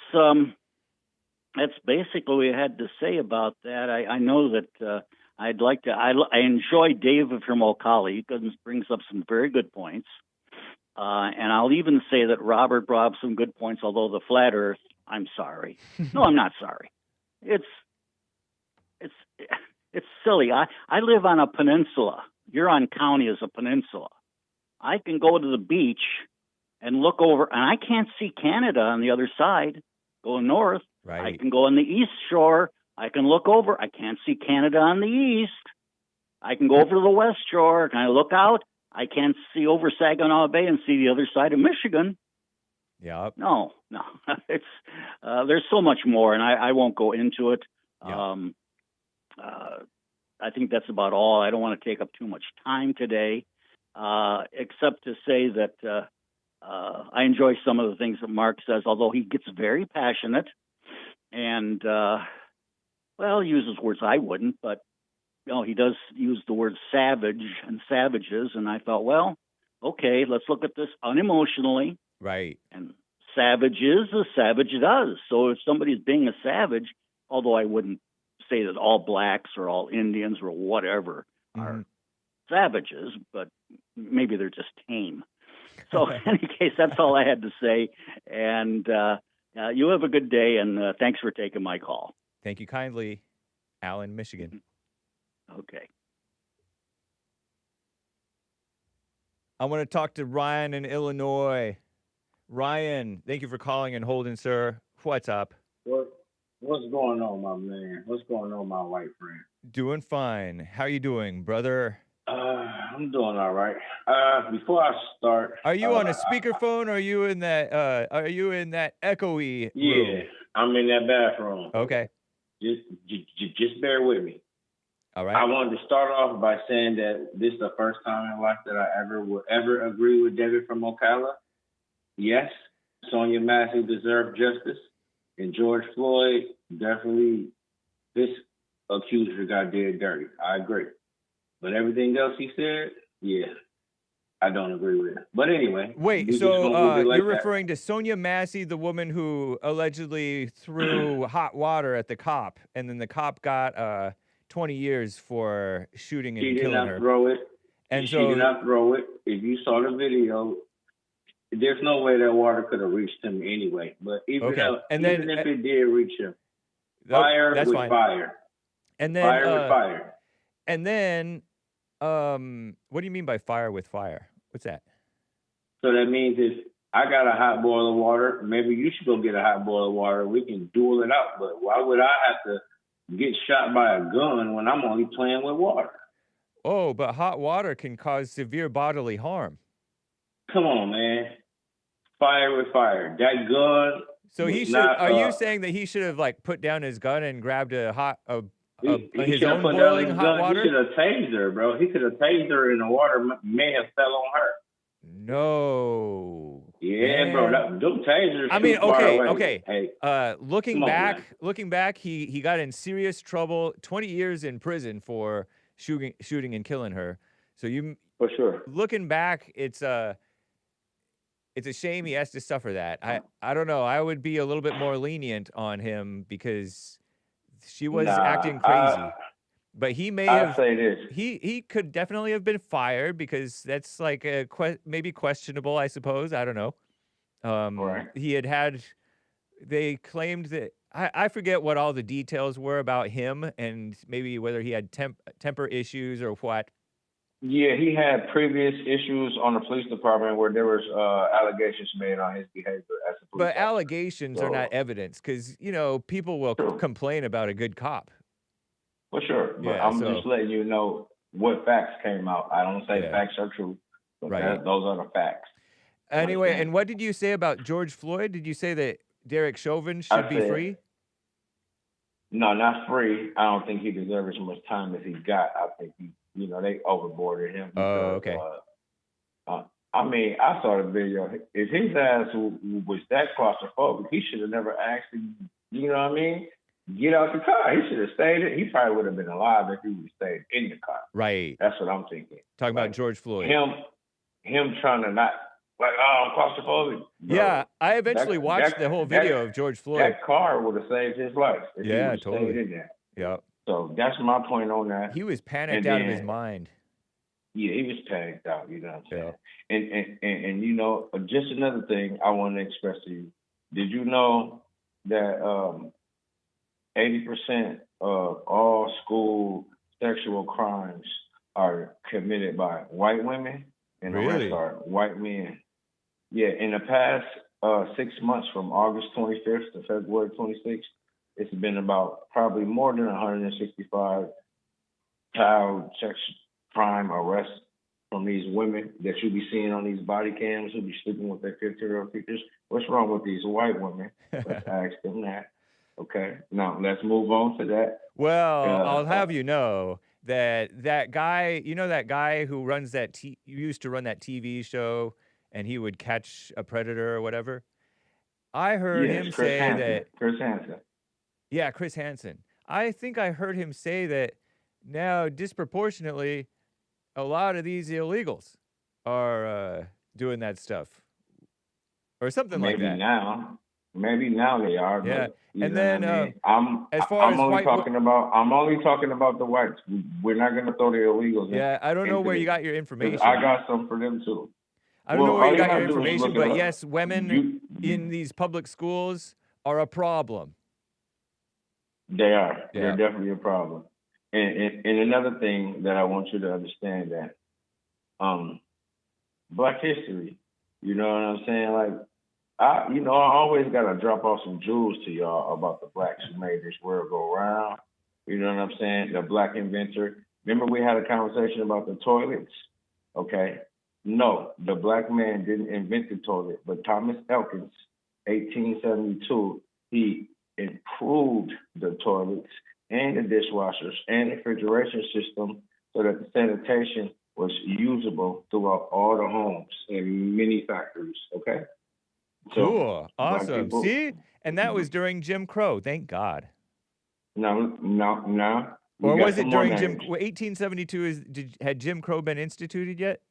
basically what I had to say about that. I know that I'd like to. I enjoy David from Ocala. He brings up some very good points, and I'll even say that Robert brought up some good points. Although the flat Earth, I'm sorry. No, I'm not sorry. It's silly. I live on a peninsula. Huron County is a peninsula. I can go to the beach and look over, and I can't see Canada on the other side, going north. Right. I can go on the east shore. I can look over. I can't see Canada on the east. I can go over to the west shore. Can I look out? I can't see over Saginaw Bay and see the other side of Michigan. Yeah. No. It's there's so much more, and I won't go into it. Yep. I think that's about all. I don't want to take up too much time today, except to say that I enjoy some of the things that Mark says, although he gets very passionate and, he uses words I wouldn't, but he does use the word savage and savages, and I thought, well, okay, let's look at this unemotionally. Right. And savage is a savage does. So if somebody's being a savage, although I wouldn't say that all blacks or all Indians or whatever are savages, but maybe they're just tame. So in any case, that's all I had to say. And you have a good day, and thanks for taking my call. Thank you kindly, Allen, Michigan. Okay. I want to talk to Ryan in Illinois. Ryan, thank you for calling and holding, sir. What's up? What's going on, my man? What's going on, my white friend? Doing fine. How you doing, brother? I'm doing all right. Before I start, Are you on a speakerphone or are you in that echoey room? Yeah, I'm in that bathroom. Okay. Just bear with me. All right. I wanted to start off by saying that this is the first time in life that I would ever agree with David from Ocala. Yes, Sonya Massey deserved justice, and George Floyd definitely, this accuser got dead dirty. I agree. But everything else he said, yeah, I don't agree with it. But anyway. Wait, so you're referring to Sonya Massey, the woman who allegedly threw hot water at the cop, and then the cop got 20 years for shooting and killing her. She did not throw it. And she did not throw it. If you saw the video, there's no way that water could have reached him anyway. But even if it did reach him, fire with fire. And then fire with fire. And then, what do you mean by fire with fire? What's that? So that means if I got a hot boil of water, maybe you should go get a hot boil of water. We can duel it out. But why would I have to get shot by a gun when I'm only playing with water? Oh, but hot water can cause severe bodily harm. Come on, man. Fire with fire. That gun. So he should. Are you saying that he should have like put down his gun and grabbed his own boiling hot water? He should have tased her, bro. He could have tased her, and the water may have fell on her. No. Yeah, man. Bro. Them tasers. I mean, okay. Hey, looking back, he got in serious trouble. 20 years in prison for shooting and killing her. So for sure. Looking back, it's a shame he has to suffer that. I don't know. I would be a little bit more lenient on him because she was acting crazy. But he may have. Say this. He could definitely have been fired because that's like maybe questionable, I suppose. I don't know. Right. They claimed that I forget what all the details were about him and maybe whether he had temper issues or what. Yeah, he had previous issues on the police department where there was allegations made on his behavior as a police officer. Allegations are not evidence because, people will complain about a good cop. For sure. But I'm just letting you know what facts came out. I don't say facts are true, but those are the facts. Anyway, and what did you say about George Floyd? Did you say that Derek Chauvin should be free? No, not free. I don't think he deserves as much time as he got. I think they overboarded him. Oh, okay. I mean, I saw the video. If his ass was that claustrophobic, he should have never actually, get out the car. He should have stayed. He probably would have been alive if he would have stayed in the car. Right. That's what I'm thinking. Talking about George Floyd. Him trying to not, I'm claustrophobic. Bro. Yeah, I eventually watched the whole video of George Floyd. That car would have saved his life if he would have stayed in there. Yeah. So that's my point on that. He was panicked out of his mind. Yeah, he was panicked out, you know what I'm saying? And just another thing I want to express to you. Did you know that 80% of all school sexual crimes are committed by white women and the rest are white men? Yeah, in the past 6 months from August 25th to February 26th, it's been about probably more than 165 child sex crime arrests from these women that you be seeing on these body cams who be sleeping with their 15-year-old pictures. What's wrong with these white women? Let's ask them that. Okay, now let's move on to that. Well, I'll have you know that guy, that guy who runs used to run that TV show and he would catch a predator or whatever. I heard him say that. Chris Hansen. Yeah, Chris Hansen. I think I heard him say that now disproportionately, a lot of these illegals are doing that stuff, or something like Maybe that. maybe now they are. Yeah, But, you and know then what I mean? as far as I'm white, only talking about the whites. We're not going to throw the illegals. yeah, I don't know into where you this, got your 'cause information. I got some for them too. I don't know Well, where all you got gotta your do is information, look it but up. yes, women in these public schools are a problem. They are. Yeah. They're definitely a problem. And another thing that I want you to understand that Black history, you know what I'm saying? Like, I always got to drop off some jewels to y'all about the blacks who made this world go round. You know what I'm saying? The black inventor. Remember we had a conversation about the toilets? Okay. No, the black man didn't invent the toilet, but Thomas Elkins, 1872, he improved the toilets and the dishwashers and the refrigeration system so that the sanitation was usable throughout all the homes and many factories. Okay. Cool. Black Awesome. people- See? And that was during Jim Crow. Thank God. No. Or was it during 1872 had Jim Crow been instituted yet?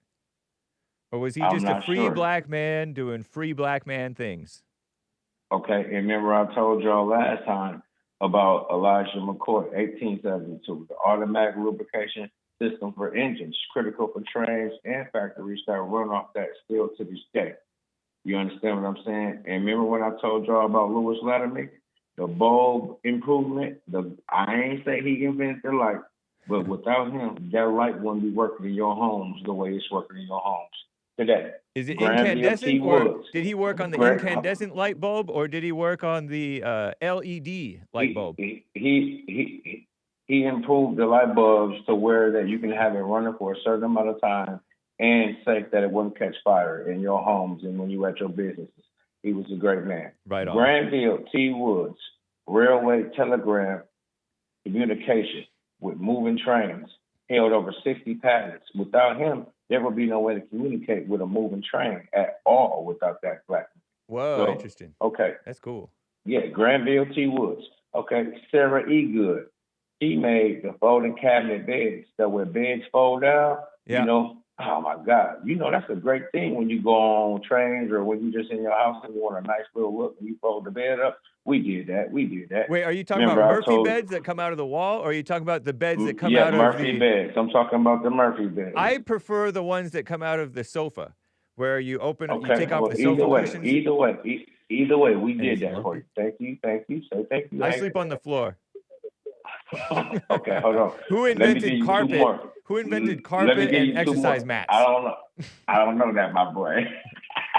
Or was he I'm just a not free sure. black man doing free black man things? Okay, and remember I told y'all last time about Elijah McCoy, 1872, the automatic lubrication system for engines, critical for trains and factories that run off that still to this day. You understand what I'm saying? And remember when I told y'all about Lewis Latimer, the bulb improvement? I ain't say he invented the light, but without him, that light wouldn't be working in your homes the way it's working in your homes today. Is it Granville incandescent, T. or Woods. did he work on the Grant- incandescent light bulb, or did he work on the LED light bulb? He improved the light bulbs to where that you can have it running for a certain amount of time and safe that it wouldn't catch fire in your homes and when you at your businesses. He was a great man. Right on. Granville T. Woods, railway telegraph communication with moving trains, held over 60 patents. Without him, there would be no way to communicate with a moving train at all without that black man. Whoa, So, interesting. Okay. That's cool. Yeah, Granville T. Woods. Okay, Sarah E. Good. She made the folding cabinet beds that where beds fold down. Yeah. You know, oh my God. You know, that's a great thing when you go on trains or when you just in your house and you want a nice little look and you fold the bed up. We did that. Wait, are you talking Remember, about I Murphy told- beds that come out of the wall, or are you talking about the beds that come yeah, out of Murphy the... beds. I'm talking about the Murphy beds. I prefer the ones that come out of the sofa, where you open, Okay, you take off well, the sofa cushions. Either way, we And did it's that for lumpy. you. Thank you. Say thank you. I Hank. sleep on the floor. Okay, hold on. Who Let me give invented you two carpet? more. Who invented Let carpet me give and you two exercise more. mats? I don't know that, my boy.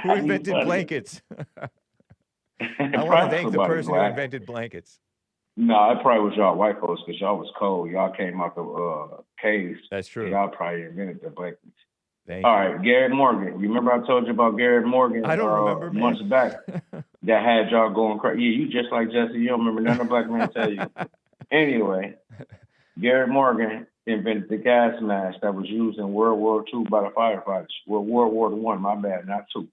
Who invented blankets? I want to thank the person who invented blankets. No, it probably was y'all white folks because y'all was cold. Y'all came out the caves. That's true. Y'all probably invented the blankets. Thank All you. right, Garrett Morgan. You remember I told you about Garrett Morgan? I don't remember, man. Months back. That had y'all going crazy. Yeah, you just like Jesse. You don't remember none of black men tell you. Anyway, Garrett Morgan invented the gas mask that was used in World War II by the firefighters. Well, World War I, my bad, not II.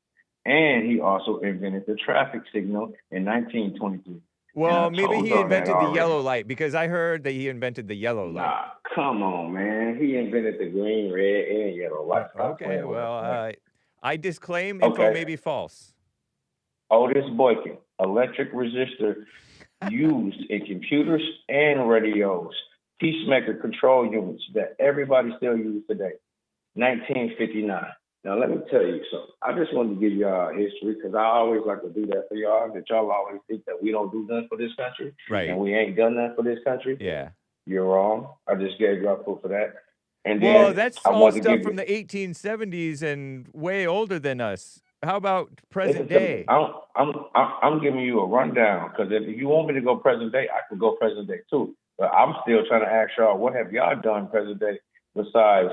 And he also invented the traffic signal in 1923. Well, maybe told he y'all that invented the already. yellow light, because I heard that he invented the yellow light. Nah, come on, man. He invented the green, red, and yellow light. Stop Okay, playing with well, us, man. I disclaim info Okay. may be false. Otis Boykin, electric resistor used in computers and radios, peacemaker control units that everybody still uses today. 1959. Now, let me tell you something. I just wanted to give y'all history because I always like to do that for y'all, that y'all always think that we don't do nothing for this country. Right. And we ain't done nothing for this country. Yeah. You're wrong. I just gave y'all proof of that. And then Well, that's I all wanted to stuff give from you- the 1870s and way older than us. How about present Listen, day? I'm giving you a rundown because if you want me to go present day, I can go present day too. But I'm still trying to ask y'all, what have y'all done present day besides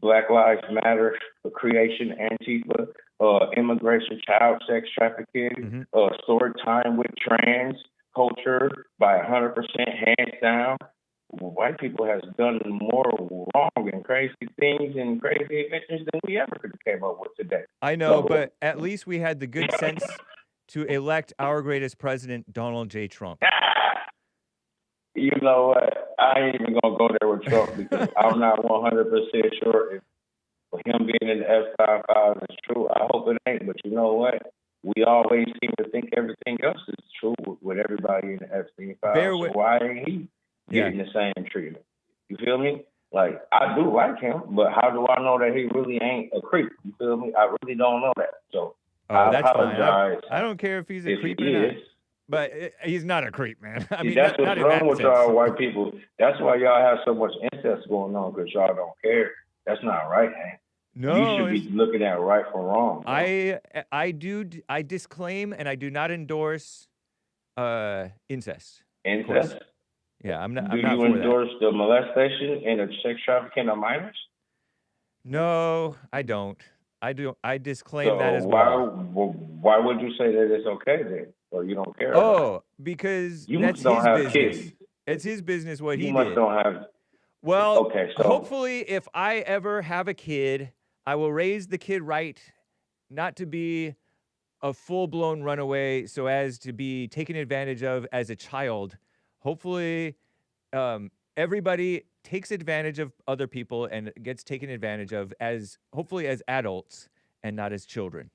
Black Lives Matter, creation, Antifa, immigration, child sex trafficking, story time with trans culture by 100% hands down? White people has done more wrong and crazy things and crazy inventions than we ever could have came up with today. I know, So- but at least we had the good sense to elect our greatest president, Donald J. Trump. You know what? I ain't even gonna go there with Trump because I'm not 100% sure if him being in the F-55 is true. I hope it ain't, but you know what? We always seem to think everything else is true with everybody in the F-55. So why ain't he getting the same treatment? You feel me? Like, I do like him, but how do I know that he really ain't a creep? You feel me? I really don't know that. So I that's apologize. fine. I don't care if he's a creep or not. But he's not a creep, man. I mean, that's not what's wrong with y'all white people. That's why y'all have so much incest going on, because y'all don't care. That's not right, man. No, you should be looking at right from wrong. Bro. I disclaim and I do not endorse incest. Incest? Yeah, I'm not. Do I'm not you endorse the molestation and the sex trafficking of minors? No, I don't. I disclaim so that as well. Why would you say that it's okay then, or you don't care? Because you that's don't his have business. Kids. It's his business what you he must did. Don't have. Well, okay, so hopefully, if I ever have a kid, I will raise the kid right, not to be a full-blown runaway, so as to be taken advantage of as a child. Hopefully, everybody takes advantage of other people and gets taken advantage of hopefully as adults and not as children.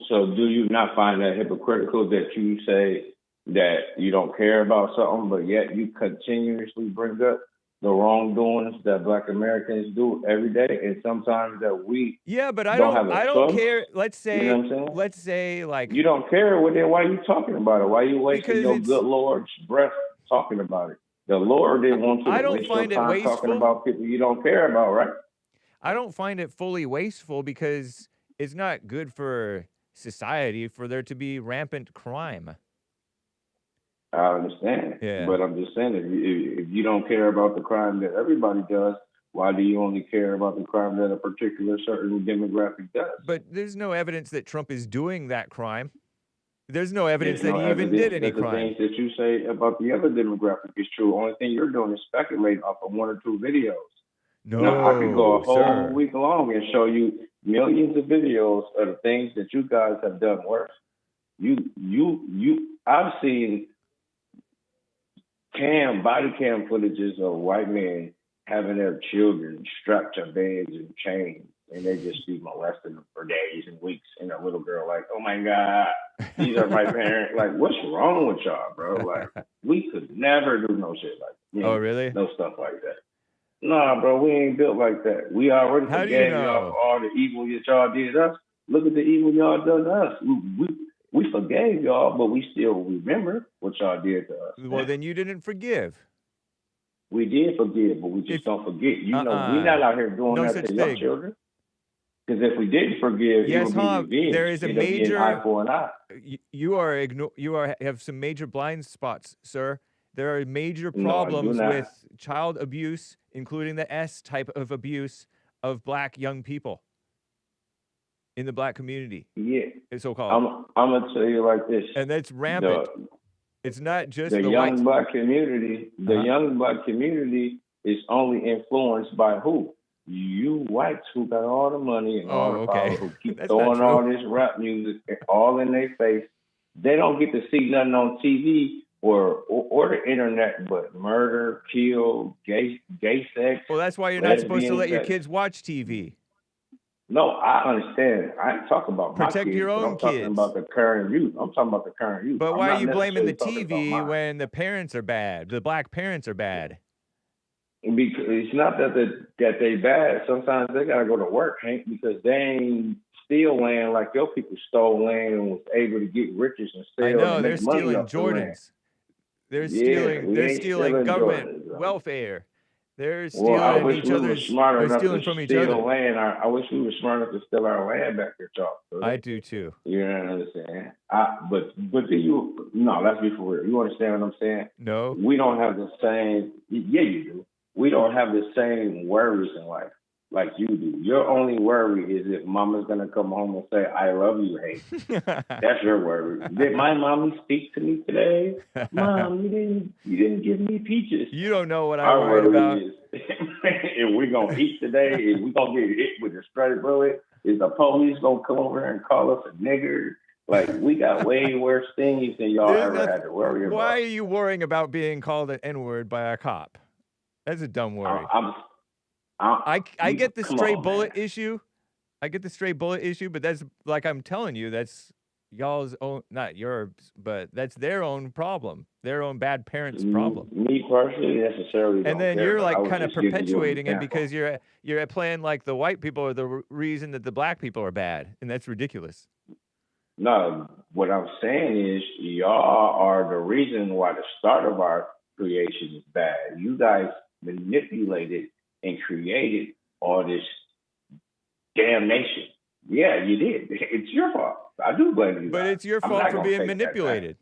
So do you not find that hypocritical that you say that you don't care about something, but yet you continuously bring up the wrongdoings that Black Americans do every day, and sometimes that we but I don't care. Let's say, you know what I'm saying? Let's say, like, you don't care. Well, then why are you talking about it? Why are you wasting your good Lord's breath talking about it? The Lord didn't want you to waste your time talking about people you don't care about, right? I don't find it fully wasteful because it's not good for society for there to be rampant crime. I understand, but I'm just saying, if you don't care about the crime that everybody does, why do you only care about the crime that a particular certain demographic does? But there's no evidence that Trump is doing that crime. There's no evidence that he even did any crime. The things that you say about the other demographic is true. Only thing you're doing is speculating off of one or two videos. No, now, I could go a whole week long and show you millions of videos of the things that you guys have done worse. I've seen body cam footages of white men having their children strapped to beds and chains, and they just be molesting them for days and weeks. And a little girl like, oh my God, these are my parents. Like, what's wrong with y'all, bro? Like, we could never do no shit like that. Oh, really? No stuff like that. Nah, bro, we ain't built like that. We already forgave y'all for all the evil that y'all did us. Look at the evil y'all done to us. We forgave y'all, but we still remember what y'all did to us. Well, then you didn't forgive. We did forgive, but we just don't forget. You know, we're not out here doing that to your children. Because if we didn't forgive, it would be revenge. There is a major eye for an eye. You have some major blind spots, sir. There are major problems with child abuse, including the S type of abuse of Black young people in the Black community. Yeah, it's so-called. I'm gonna tell you like this, and that's rampant. It's not just the young Black community. The young Black community is only influenced by who? You whites who got all the money and all the power, who keep throwing all this rap music all in their face. They don't get to see nothing on TV or the internet but murder, kill, gay sex. Well, that's why you're not supposed to let your kids watch TV. No, I understand. I ain't talking about protect my kids, your own I'm kids. Talking about the current youth. I'm talking about the current youth. But why are you blaming the TV when the parents are bad? The Black parents are bad. Because it's not that they bad. Sometimes they gotta go to work, Hank, because they ain't steal land like your people stole land and was able to get riches and sell. I know and they're make money stealing off the land. Jordans. They're stealing government welfare. They're stealing each other's. They're stealing from each other. Land. I wish we were smart enough to steal our land back here, y'all. So I do too. You know what I'm saying? But do you? No, let's be for real. You understand what I'm saying? No. We don't have the same. Yeah, you do. We don't have the same worries in life like you do. Your only worry is if mama's gonna come home and say, "I love you, Hake." That's your worry. Did my mommy speak to me today? Mom, you didn't give me peaches. You don't know what I'm worried about. If we're gonna eat today, if we're gonna get hit with a stray bullet, is the police gonna come over and call us a nigger? Like, we got way worse things than y'all There's ever had to worry about. Why are you worrying about being called an N-word by a cop? That's a dumb worry. I get the stray bullet issue. I get the stray bullet issue, but that's like I'm telling you, that's y'all's own, not yours, but that's their own problem, their own bad parents' problem. Me personally, necessarily. And then you're like kind of perpetuating it example. because you're playing like the white people are the reason that the black people are bad, and that's ridiculous. No, what I'm saying is y'all are the reason why the start of our creation is bad. You guys manipulated and created all this damnation. Yeah, you did. It's your fault. I do blame you. But it's your fault for being manipulated.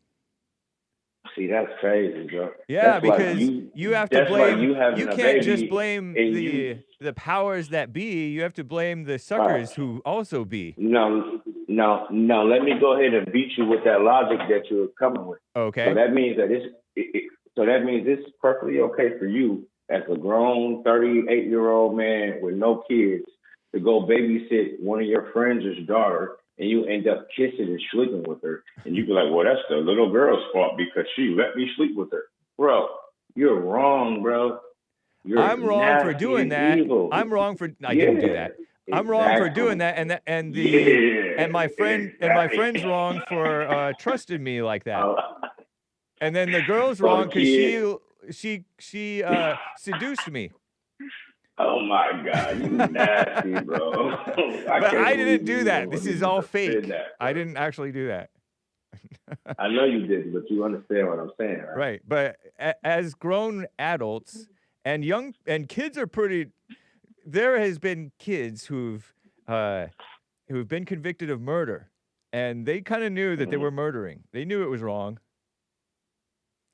See, that's crazy, bro. Yeah, that's because like you have to blame. You can't just blame the powers that be. You have to blame the suckers who also be. No. Let me go ahead and beat you with that logic that you're coming with. Okay. So that means that it's perfectly okay for you as a grown 38-year-old man with no kids to go babysit one of your friends' daughter, and you end up kissing and sleeping with her, and you be like, well, that's the little girl's fault because she let me sleep with her. Bro, you're wrong, bro. I'm wrong for doing that. Evil. I'm wrong for I didn't do that. I'm wrong for doing that, and my friend's wrong for trusting me like that. And then the girl's wrong because she seduced me. Oh my God, you nasty, bro. But I didn't do that. This is all fake. I didn't actually do that. I know you didn't, but you understand what I'm saying, right? Right. But as grown adults and kids are pretty. There has been kids who've been convicted of murder, and they kind of knew that they were murdering. They knew it was wrong.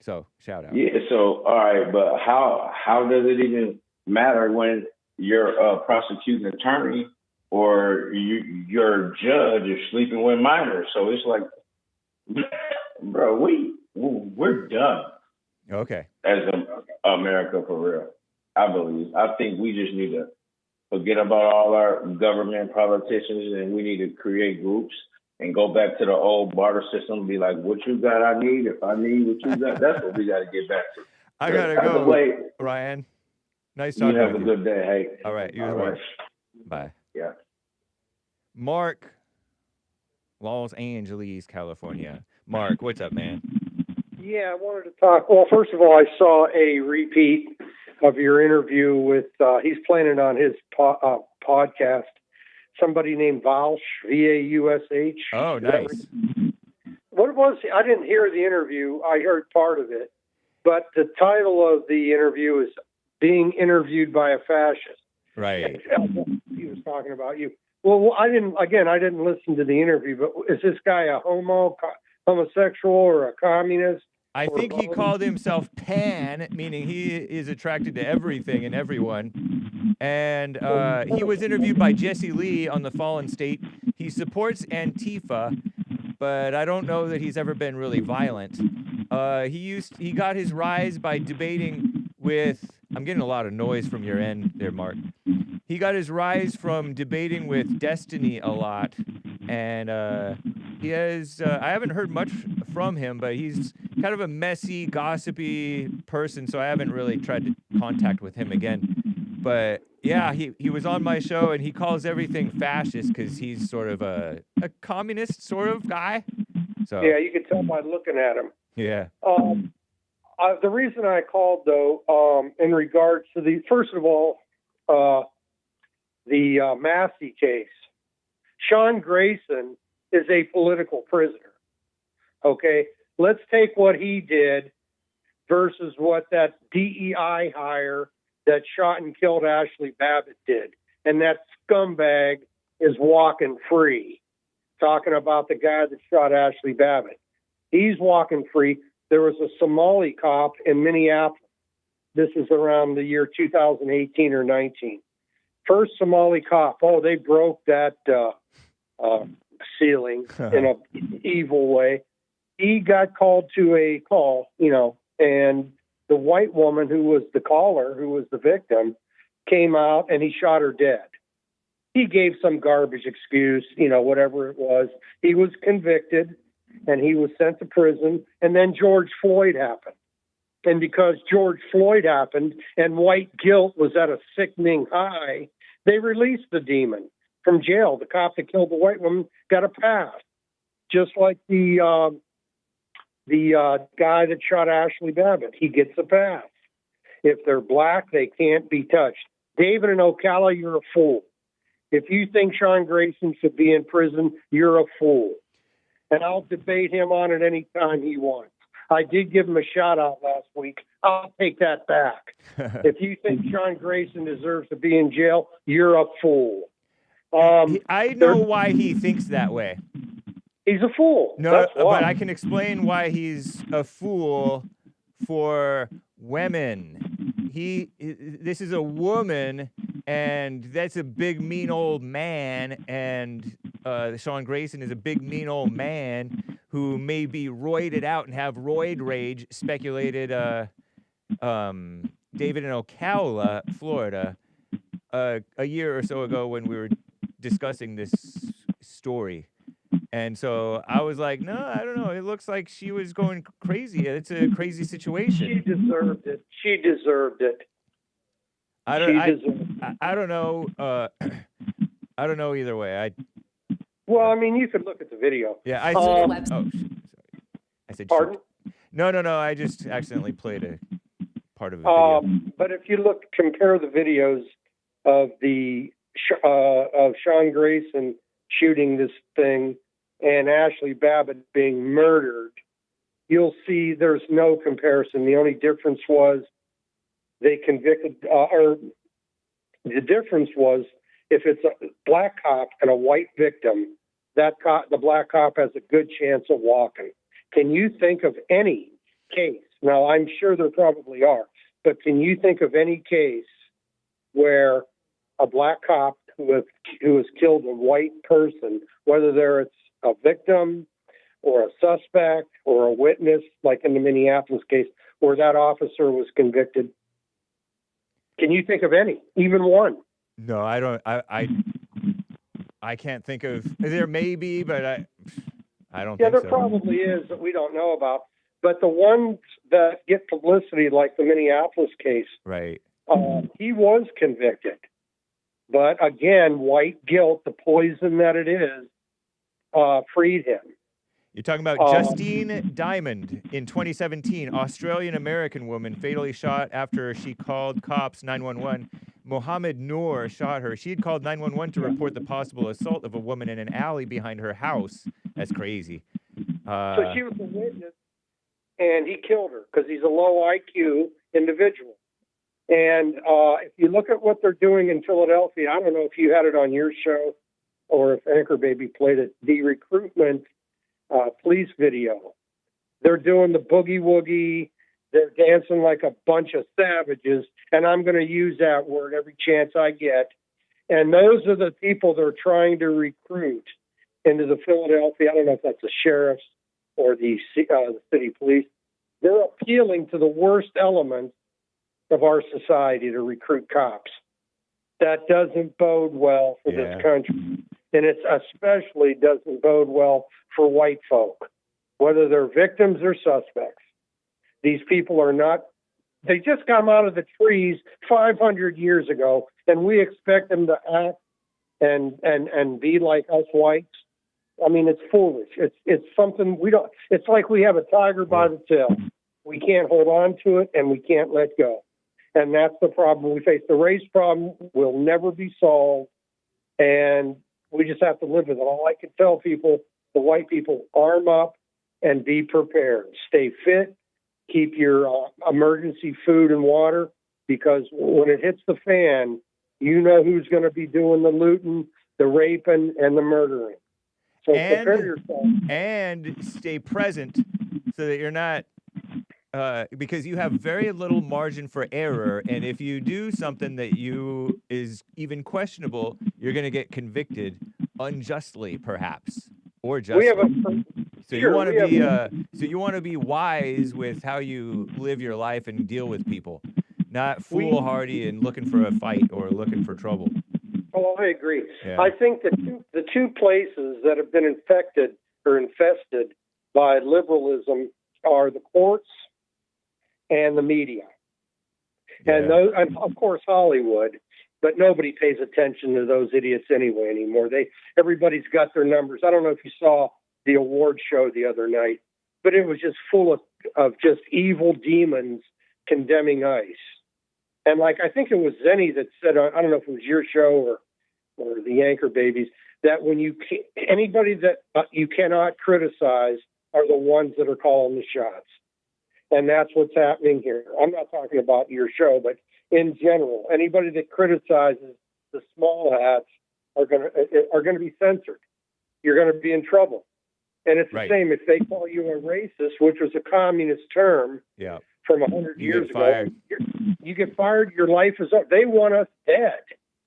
So shout out. Yeah. So all right, but how does it even matter when you're a prosecuting attorney or your judge is sleeping with minors? So it's like, bro, we're done. Okay. As America, for real. I believe. I think we just need to forget about all our government politicians, and we need to create groups and go back to the old barter system and be like, what you got, I need. If I need what you got, that's what we got to get back to. I got to go, Ryan. Nice talking to you. You have a good day, Hake. All right. You as well. Bye. Yeah. Mark, Los Angeles, California. Mark, what's up, man? Yeah, I wanted to talk. Well, first of all, I saw a repeat of your interview with, he's planning on his podcast, somebody named Vaush, V-A-U-S-H. Oh, nice. What it was, I didn't hear the interview. I heard part of it. But the title of the interview is Being Interviewed by a Fascist. Right. He was talking about you. Well, I didn't listen to the interview, but is this guy a homosexual or a communist? I think he called himself pan, meaning he is attracted to everything and everyone. And he was interviewed by Jesse Lee on The Fallen State. He supports Antifa, but I don't know that he's ever been really violent. He got his rise by debating with, I'm getting a lot of noise from your end there, Mark. He got his rise from debating with Destiny a lot. And he has, I haven't heard much from him, but he's kind of a messy, gossipy person, so I haven't really tried to contact with him again. But yeah, he was on my show, and he calls everything fascist because he's sort of a communist sort of guy. So yeah, you can tell by looking at him. Yeah. The reason I called, though, in regards to first of all, the Massey case, Sean Grayson is a political prisoner. Okay, let's take what he did versus what that DEI hire that shot and killed Ashley Babbitt did. And that scumbag is walking free. Talking about the guy that shot Ashley Babbitt. He's walking free. There was a Somali cop in Minneapolis. This is around the year 2018 or 19. First Somali cop. Oh, they broke that ceiling in an evil way. He got called to a call, and the white woman who was the caller, who was the victim, came out and he shot her dead. he gave some garbage excuse, whatever it was. He was convicted, and he was sent to prison, and then George Floyd happened. And because George Floyd happened and white guilt was at a sickening high, they released the demon from jail. The cop that killed the white woman got a pass, just like the guy that shot Ashley Babbitt. He gets a pass. If they're black, they can't be touched. David in Ocala, you're a fool. If you think Sean Grayson should be in prison, you're a fool. And I'll debate him on it any time he wants. I did give him a shout out last week. I'll take that back. If you think Sean Grayson deserves to be in jail, you're a fool. I know why he thinks that way. He's a fool. No, That's why. but I can explain why he's a fool for women. This is a woman, and that's a big, mean old man, and Sean Grayson is a big, mean old man who may be roided out and have roid rage, speculated David in Ocala, Florida, a year or so ago when we were discussing this story. And so I was like, no, I don't know. It looks like she was going crazy. It's a crazy situation. She deserved it. She deserved it. I don't know. I don't know either way. Well, I mean, you could look at the video. Yeah, I Um, oh, sorry. I said Pardon? shit. No. I just accidentally played a part of a video. But if you compare the videos of of Sean Grayson shooting this thing and Ashley Babbitt being murdered, you'll see there's no comparison. The only difference was they convicted, or the difference was if it's a black cop and a white victim, the black cop has a good chance of walking. Can you think of any case? Now, I'm sure there probably are, but can you think of any case where a black cop who has killed a white person, whether it's a victim or a suspect or a witness, like in the Minneapolis case, where that officer was convicted? Can you think of any, even one? No, I don't. I can't think of. There may be, but I don't. Yeah, think there so. probably is that we don't know about. But the ones that get publicity, like the Minneapolis case, Right. He was convicted. But again, white guilt, the poison that it is, freed him. You're talking about Justine Diamond in 2017, Australian-American woman fatally shot after she called cops 911. Mohammed Noor shot her. She had called 911 to report the possible assault of a woman in an alley behind her house. That's crazy. So she was a witness, and he killed her because he's a low IQ individual. And if you look at what they're doing in Philadelphia, I don't know if you had it on your show or if Anchor Baby played it, the recruitment police video. They're doing the boogie woogie. They're dancing like a bunch of savages, and I'm going to use that word every chance I get. And those are the people they're trying to recruit into the Philadelphia. I don't know if that's the sheriffs or the city police. They're appealing to the worst elements of our society to recruit cops. That doesn't bode well for this country. And it especially doesn't bode well for white folk, whether they're victims or suspects. These people are not, they just come out of the trees 500 years ago, and we expect them to act and be like us whites. I mean, it's foolish. It's something we don't, it's like we have a tiger by the tail. We can't hold on to it, and we can't let go. And that's the problem we face. The race problem will never be solved, and we just have to live with it. All I can tell people, the white people, arm up and be prepared. Stay fit. Keep your emergency food and water, because when it hits the fan, you know who's going to be doing the looting, the raping, and the murdering. So prepare yourself. And stay present so that you're not, because you have very little margin for error. And if you do something that is even questionable, you're going to get convicted unjustly, perhaps, or justly. So you want to be wise with how you live your life and deal with people, not foolhardy and looking for a fight or looking for trouble. Oh, I agree. Yeah. I think that the two places that have been infected or infested by liberalism are the courts and the media. And those, and of course, Hollywood, but nobody pays attention to those idiots anyway anymore. Everybody's got their numbers. I don't know if you saw the award show the other night, but it was just full of just evil demons condemning ICE. And like, I think it was Zenny that said, I don't know if it was your show or the Anchor Babies, that when anybody that you cannot criticize are the ones that are calling the shots. And that's what's happening here. I'm not talking about your show, but in general, anybody that criticizes the small hats are going to be censored. You're going to be in trouble. And it's the same if they call you a racist, which was a communist term from 100 years ago. You get fired, your life is up. They want us dead.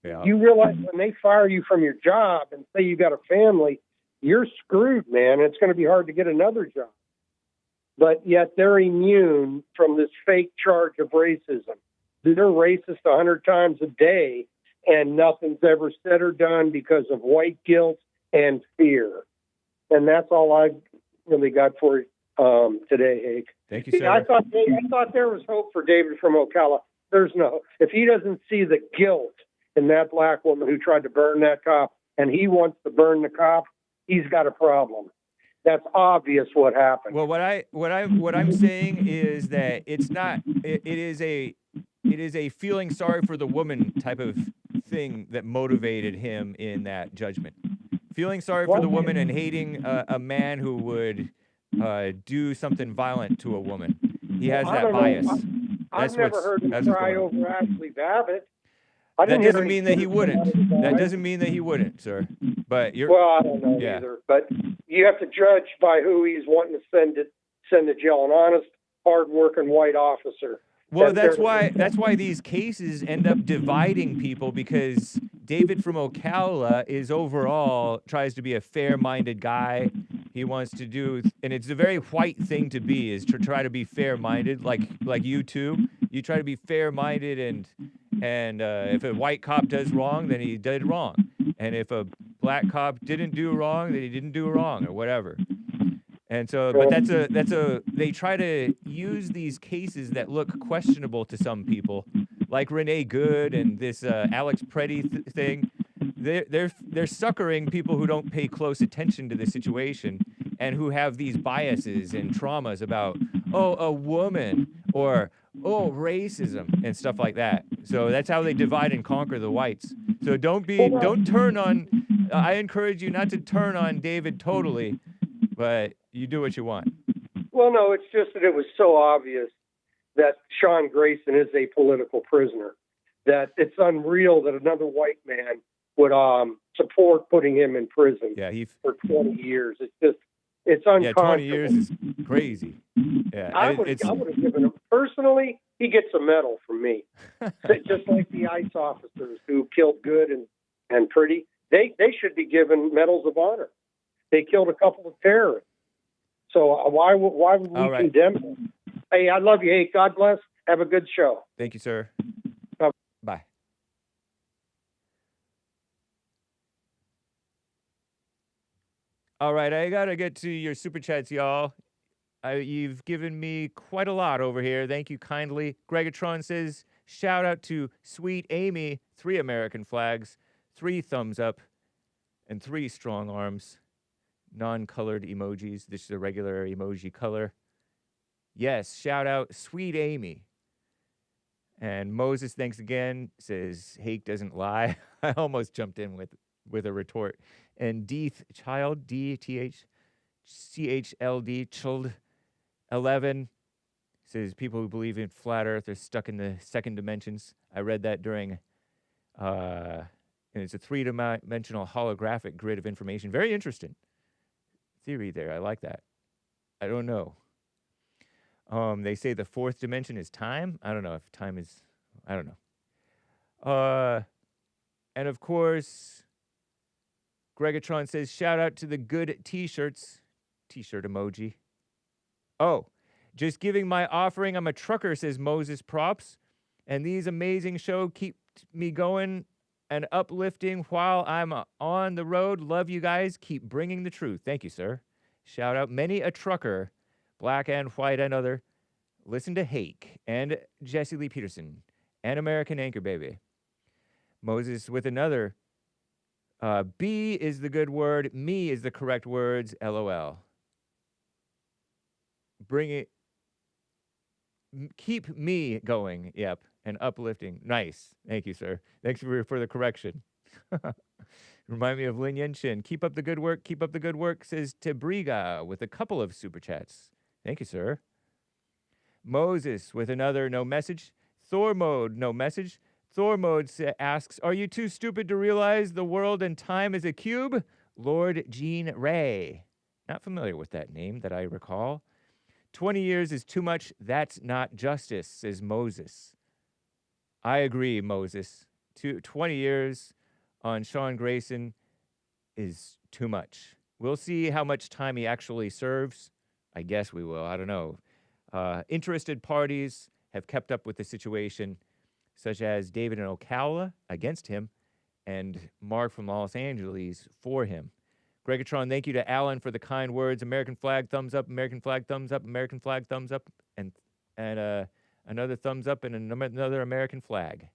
Yeah. You realize when they fire you from your job and say you got a family, you're screwed, man. It's going to be hard to get another job. But yet they're immune from this fake charge of racism. They're racist 100 times a day, and nothing's ever said or done because of white guilt and fear. And that's all I've really got for today, Hake. Thank you, sir. I thought there was hope for David from Ocala. There's no. If he doesn't see the guilt in that black woman who tried to burn that cop, and he wants to burn the cop, he's got a problem. That's obvious what happened. Well, what I'm saying is that it's not. It is a feeling sorry for the woman type of thing that motivated him in that judgment. Feeling sorry for the woman and hating a man who would do something violent to a woman. He has that bias. I've never heard him cry over Ashley Babbitt. That doesn't mean that he wouldn't. That doesn't mean that he wouldn't, sir. But you're. Well, I don't know either. But you have to judge by who he's wanting to send to jail. An honest, hard-working white officer. Well, that's why these cases end up dividing people, because David from Ocala is overall tries to be a fair-minded guy. He wants to do, and it's a very white thing to be, is to try to be fair-minded, like you two. You try to be fair-minded, and if a white cop does wrong, then he did wrong, and if a black cop didn't do wrong, then he didn't do wrong, or whatever. And so, but they try to use these cases that look questionable to some people, like Renee Good and this Alex Preddy thing. They're suckering people who don't pay close attention to the situation and who have these biases and traumas about, a woman, or, racism and stuff like that. So that's how they divide and conquer the whites. So don't turn on, I encourage you not to turn on David totally, but you do what you want. Well, no, it's just that it was so obvious that Sean Grayson is a political prisoner, that it's unreal that another white man would support putting him in prison for 20 years. It's uncomfortable. Yeah, 20 years is crazy. Yeah, I would have given him, personally, he gets a medal from me. Just like the ICE officers who killed Good and Pretty, they should be given medals of honor. They killed a couple of terrorists. So why would we condemn them? Hey, I love you. Hey, God bless. Have a good show. Thank you, sir. Bye. All right, I got to get to your super chats, y'all. You've given me quite a lot over here. Thank you kindly. Gregatron says, shout out to Sweet Amy, 3 American flags, 3 thumbs up, and 3 strong arms. Non-colored emojis. This is a regular emoji color. Yes, shout out Sweet Amy. And Moses, thanks again, says Hake doesn't lie. I almost jumped in with a retort. And Deeth Child, DTHCHLD, Child 11, says people who believe in flat Earth are stuck in the second dimensions. I read that during, and it's a 3-dimensional holographic grid of information. Very interesting theory there. I like that. I don't know. They say the 4th dimension is time. I don't know if time is, I don't know. And of course, Gregatron says, shout out to the good t-shirts. T-shirt emoji. Oh, just giving my offering. I'm a trucker, says Moses Props. And these amazing show keep me going and uplifting while I'm on the road. Love you guys. Keep bringing the truth. Thank you, sir. Shout out many a trucker, black and white and other. Listen to Hake and Jesse Lee Peterson and American Anchor Baby. Moses with another. B is the good word. Me is the correct words. LOL. Bring it. Keep me going. Yep. And uplifting. Nice. Thank you, sir. Thanks for the correction. Remind me of Lin Yenshin. Keep up the good work. Keep up the good work, says Tebriga with a couple of super chats. Thank you, sir. Moses with another no message. Thor mode, no message. Thor mode asks, are you too stupid to realize the world and time is a cube? Lord Jean Ray. Not familiar with that name that I recall. 20 years is too much. That's not justice, says Moses. I agree, Moses. 20 years on Sean Grayson is too much. We'll see how much time he actually serves. I guess we will. I don't know. Interested parties have kept up with the situation, such as David and Ocala against him and Mark from Los Angeles for him. Gregatron, thank you to Alan for the kind words. American flag, thumbs up. American flag, thumbs up. American flag, thumbs up. And another thumbs up and another American flag.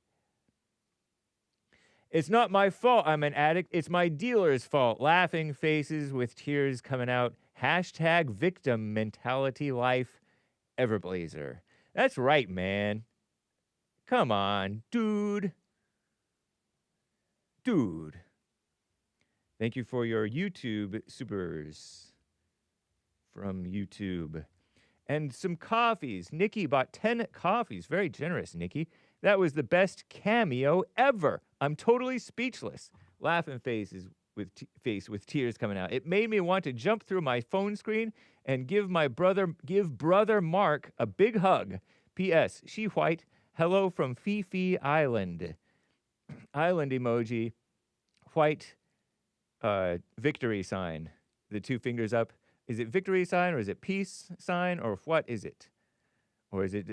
It's not my fault I'm an addict. It's my dealer's fault. Laughing faces with tears coming out. Hashtag victim mentality life. Everblazer. That's right, man. Come on, dude. Dude. Thank you for your YouTube supers from YouTube. And some coffees. Nikki bought 10 coffees. Very generous, Nikki. That was the best cameo ever. I'm totally speechless. Laughing faces with tears coming out. It made me want to jump through my phone screen and give brother Mark a big hug. P.S. She white. Hello from Fifi Island. Island emoji. White victory sign. The two fingers up. Is it victory sign or is it peace sign or what is it? Or is it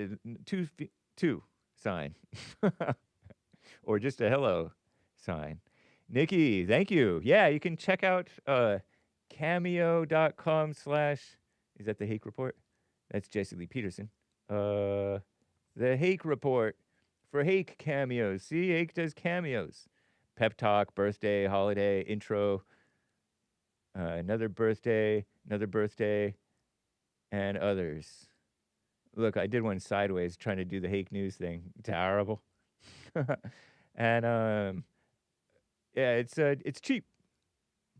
two sign? Or just a hello sign? Nikki, thank you. Yeah, you can check out cameo.com/ is that the Hake report? That's Jesse Lee Peterson. The Hake report for Hake cameos. See, Hake does cameos. Pep talk, birthday, holiday, intro, another birthday, and others. Look, I did one sideways trying to do the Hake news thing. Terrible. And yeah, it's cheap.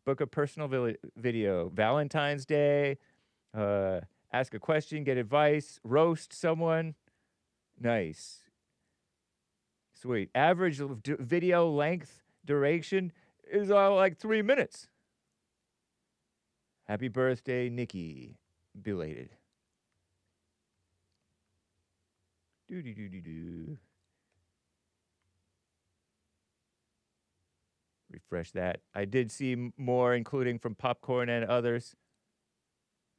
Book a personal video. Valentine's Day. Ask a question, get advice, roast someone. Nice. Sweet. Average video length duration is like 3 minutes. Happy birthday, Nikki. Belated. Do. Refresh that. I did see more, including from Popcorn and others.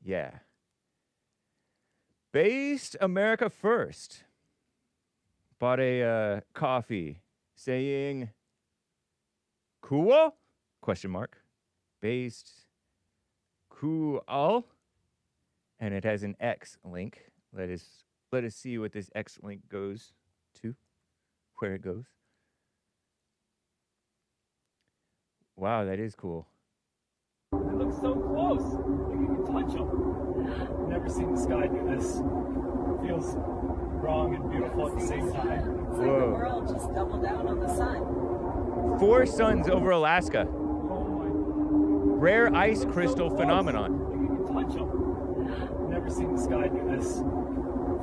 Yeah. Based America First. Bought a coffee saying Coo-al? Question mark. Based Coo-al. And it has an X link. Let us see what this X link goes to. Where it goes. Wow, that is cool. It looks so close. Like you can touch them. Never seen the sky do this. Feels wrong and beautiful at the same time. It's like the world just doubled down on the sun. 4 suns over Alaska. Oh my. Rare ice crystal phenomenon. Like you can touch them. Never seen the sky do this.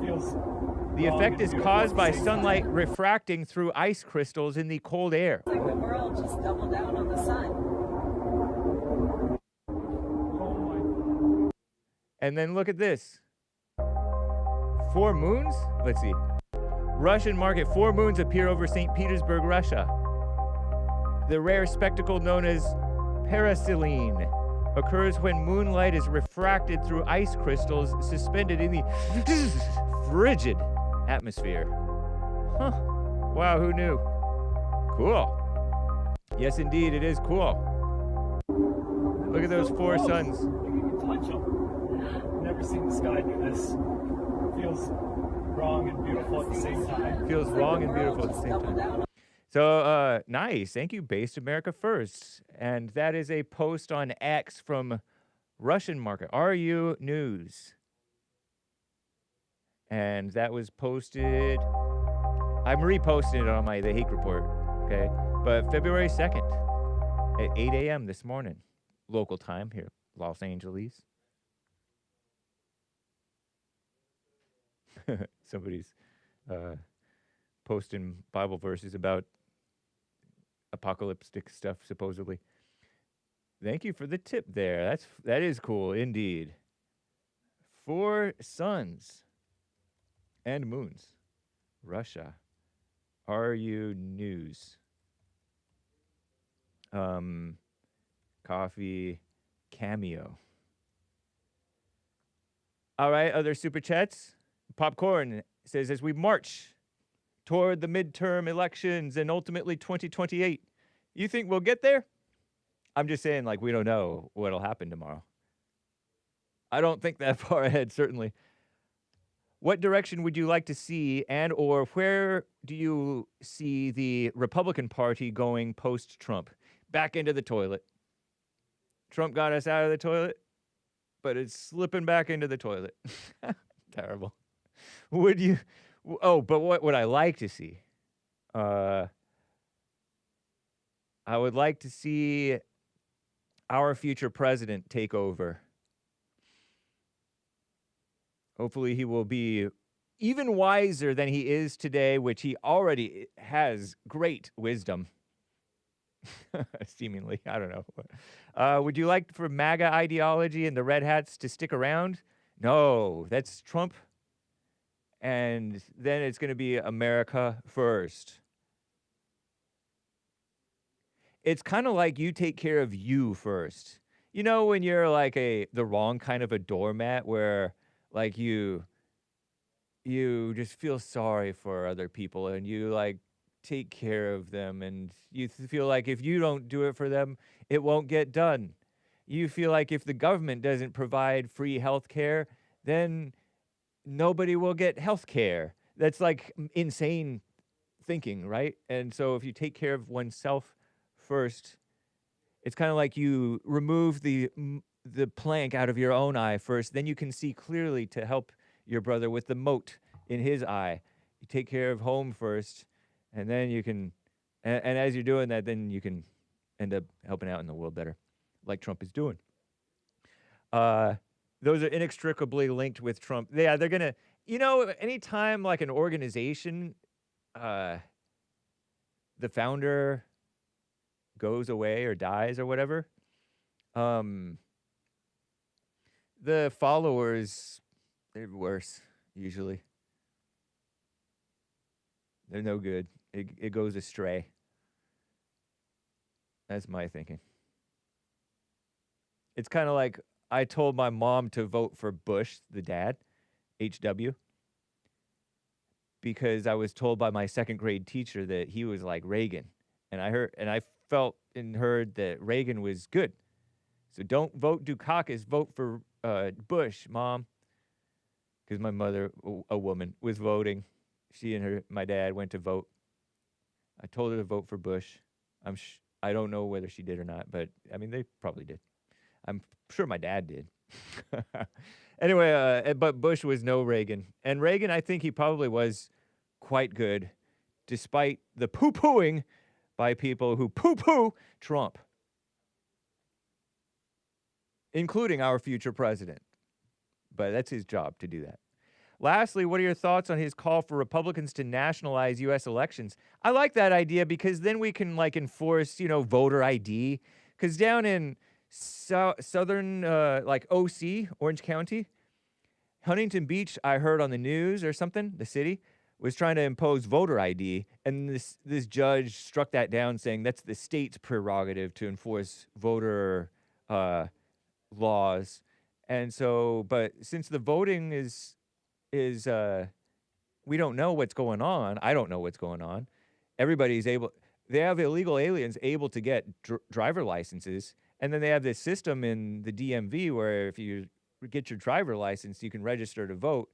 Feels The effect is caused by sunlight refracting through ice crystals in the cold air. It's like the world just doubled down on the sun. oh my. And then look at this. 4 moons? Let's see. Russian market. 4 moons appear over St. Petersburg, Russia. The rare spectacle known as paraselene occurs when moonlight is refracted through ice crystals suspended in the frigid atmosphere. Huh. Wow, who knew? Cool. Yes, indeed, it is cool. Look at those four suns. You can touch them. Never seen the sky do this. Feels wrong and beautiful at the same time. Feels wrong and beautiful at the same time. So, nice. Thank you, Based America First. And that is a post on X from Russian market, RuNews. And that was posted, I'm reposting it on the Hake report, okay? But February 2nd at 8 a.m. this morning, local time here, Los Angeles. Somebody's posting Bible verses about apocalyptic stuff, supposedly. Thank you for the tip there. That is cool indeed. 4 suns and moons. Russia. RuNews. Coffee. Cameo. All right, other super chats. Popcorn says, as we march toward the midterm elections and ultimately 2028, you think we'll get there? I'm just saying, like, we don't know what'll happen tomorrow. I don't think that far ahead, certainly. What direction would you like to see, and or where do you see the Republican Party going post-Trump? Back into the toilet. Trump got us out of the toilet, but it's slipping back into the toilet. Terrible. Would you... Oh, but what would I like to see? I would like to see our future president take over. Hopefully he will be even wiser than he is today, which he already has great wisdom. Seemingly, I don't know. Would you like for MAGA ideology and the red hats to stick around? No, that's Trump. And then it's going to be America first. It's kind of like you take care of you first. You know, when you're like the wrong kind of a doormat where like you just feel sorry for other people and you like take care of them and you feel like if you don't do it for them, it won't get done. You feel like if the government doesn't provide free health care, then nobody will get health care. That's like insane thinking, right? And so if you take care of oneself first, it's kind of like you remove the plank out of your own eye first, then you can see clearly to help your brother with the mote in his eye. You take care of home first, and then you can, and as you're doing that, then you can end up helping out in the world better, like Trump is doing. Those are inextricably linked with Trump. Yeah, they're going to, you know, anytime like an organization, the founder goes away or dies or whatever, the followers, they're worse, usually. They're no good. It goes astray. That's my thinking. It's kind of like I told my mom to vote for Bush, the dad, HW, because I was told by my second grade teacher that he was like Reagan. And I felt and heard that Reagan was good. So don't vote Dukakis, vote for Bush, Mom. Because my mother, a woman, was voting. She and my dad went to vote. I told her to vote for Bush. I don't know whether she did or not, but I mean, they probably did. I'm sure my dad did. Anyway, but Bush was no Reagan. And Reagan, I think he probably was quite good, despite the poo-pooing by people who poo-poo Trump, including our future president. But that's his job to do that. Lastly, what are your thoughts on his call for Republicans to nationalize U.S. elections? I like that idea because then we can like enforce, you know, voter ID. Because down in southern, like OC, Orange County, Huntington Beach, I heard on the news or something, the city was trying to impose voter ID, and this judge struck that down, saying that's the state's prerogative to enforce voter laws. And so, but since the voting is we don't know what's going on. I don't know what's going on. Everybody's able. they have illegal aliens able to get driver licenses, and then they have this system in the DMV where if you get your driver license, you can register to vote.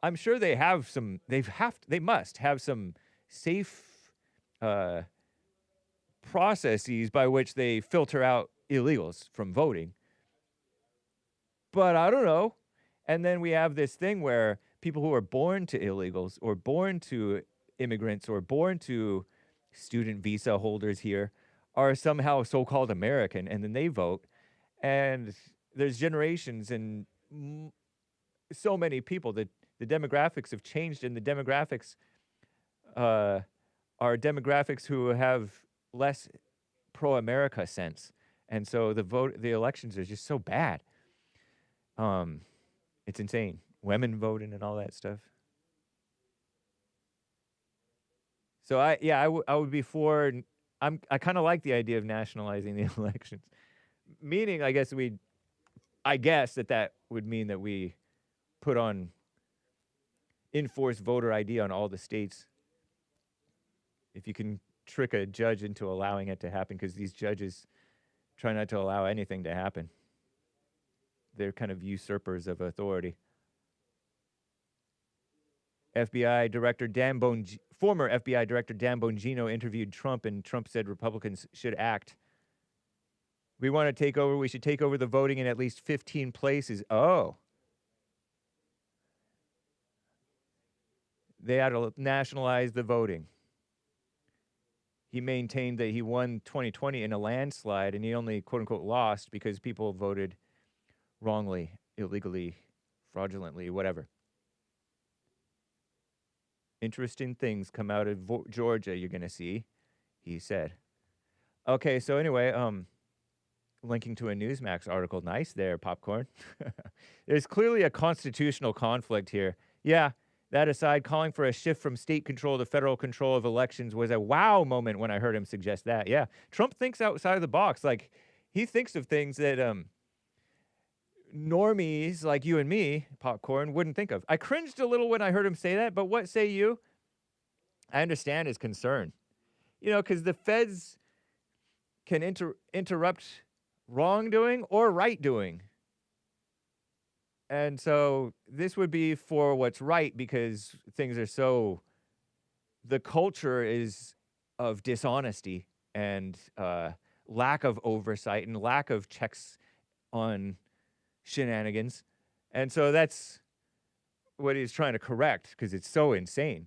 I'm sure they have some. They must have some safe processes by which they filter out illegals from voting. But I don't know. And then we have this thing where people who are born to illegals or born to immigrants or born to student visa holders here are somehow so-called American, and then they vote. And there's generations and so many people that the demographics have changed, and the demographics are demographics who have less pro-America sense. And so the elections are just so bad. It's insane. Women voting and all that stuff. So I would be for. I kind of like the idea of nationalizing the elections, meaning I guess that would mean that we put on enforced voter ID on all the states. If you can trick a judge into allowing it to happen, because these judges try not to allow anything to happen. They're kind of usurpers of authority. Former FBI Director Dan Bongino interviewed Trump, and Trump said Republicans should act. We want to take over. We should take over the voting in at least 15 places. Oh. They had to nationalize the voting. He maintained that he won 2020 in a landslide, and he only, quote unquote, lost because people voted wrongly, illegally, fraudulently, whatever. Interesting things come out of Georgia, you're going to see, he said. Okay, so anyway, linking to a Newsmax article. Nice there, Popcorn. There's clearly a constitutional conflict here. Yeah, that aside, calling for a shift from state control to federal control of elections was a wow moment when I heard him suggest that. Yeah, Trump thinks outside of the box. Like, he thinks of things that normies like you and me, Popcorn, wouldn't think of. I cringed a little when I heard him say that, but what say you? I understand his concern. You know, because the feds can interrupt wrongdoing or right doing. And so this would be for what's right, because things are so, the culture is of dishonesty and lack of oversight and lack of checks on shenanigans. And so that's what he's trying to correct, because it's so insane.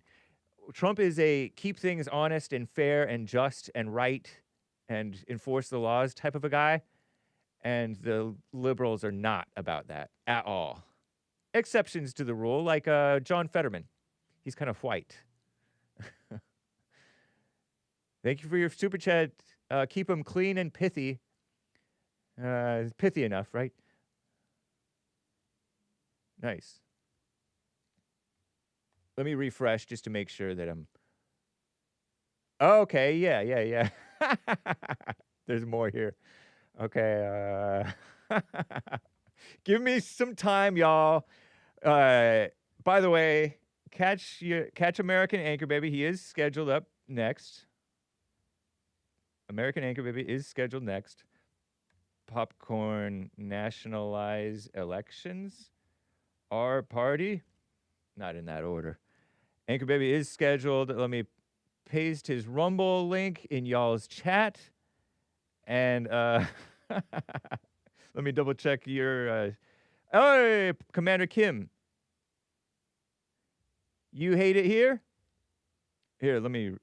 Trump is a keep things honest and fair and just and right and enforce the laws type of a guy. And the liberals are not about that at all. Exceptions to the rule, like John Fetterman. He's kind of white. Thank you for your super chat. Keep them clean and pithy. Pithy enough, right? Nice. Let me refresh just to make sure that I'm... Okay, yeah. There's more here. Okay, give me some time, y'all. By the way, catch American Anchor Baby. He is scheduled up next. American Anchor Baby is scheduled next. Popcorn Nationalize elections. Our party. Not in that order. Anchor Baby is scheduled. Let me paste his Rumble link in y'all's chat. And let me double check your... Hey, Commander Kim. You hate it here? Here, let me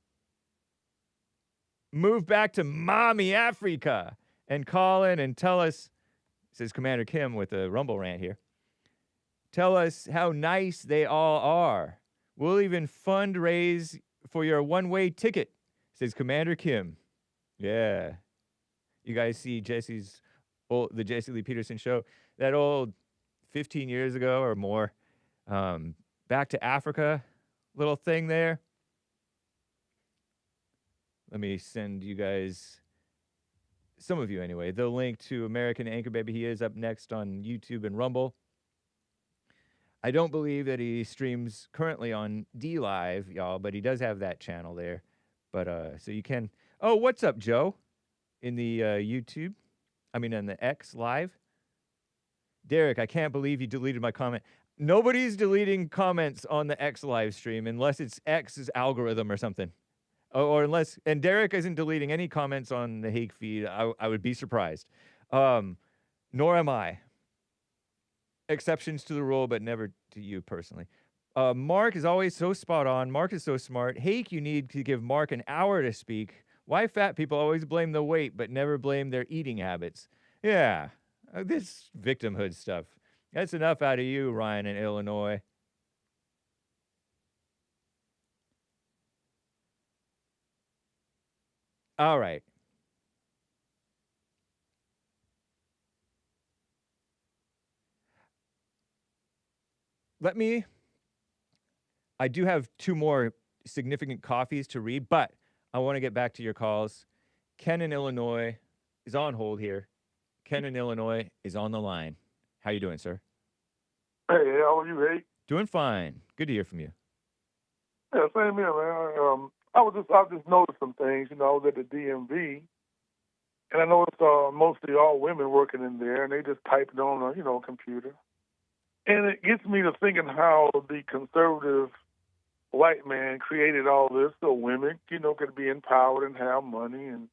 move back to Mommy Africa and call in and tell us, says Commander Kim with a Rumble rant here. Tell us how nice they all are. We'll even fundraise for your one-way ticket, says Commander Kim. Yeah. You guys see the Jesse Lee Peterson show? That old 15 years ago or more, Back to Africa little thing there. Let me send you guys, some of you anyway, the link to American Anchor Baby. He is up next on YouTube and Rumble. I don't believe that he streams currently on D Live, y'all, but he does have that channel there. But so you can. Oh, what's up, Joe? In the YouTube, I mean, on the X live. Derek, I can't believe you deleted my comment. Nobody's deleting comments on the X live stream unless it's X's algorithm or something. Or unless, and Derek isn't deleting any comments on the Hake feed. I would be surprised. Nor am I. Exceptions to the rule, but never to you personally. Mark is always so spot on. Mark is so smart. Hake, you need to give Mark an hour to speak. Why fat people always blame the weight, but never blame their eating habits? Yeah, this victimhood stuff. That's enough out of you, Ryan in Illinois. All right. I do have 2 more significant coffees to read, but I want to get back to your calls. Ken in Illinois is on hold here. Ken in Illinois is on the line. How you doing, sir? Hey, how are you, Hake? Doing fine. Good to hear from you. Yeah, same here, man. I just noticed some things. I was at the DMV, and I noticed mostly all women working in there, and they just typing on a computer. And it gets me to thinking how the conservative white man created all this so women, could be empowered and have money and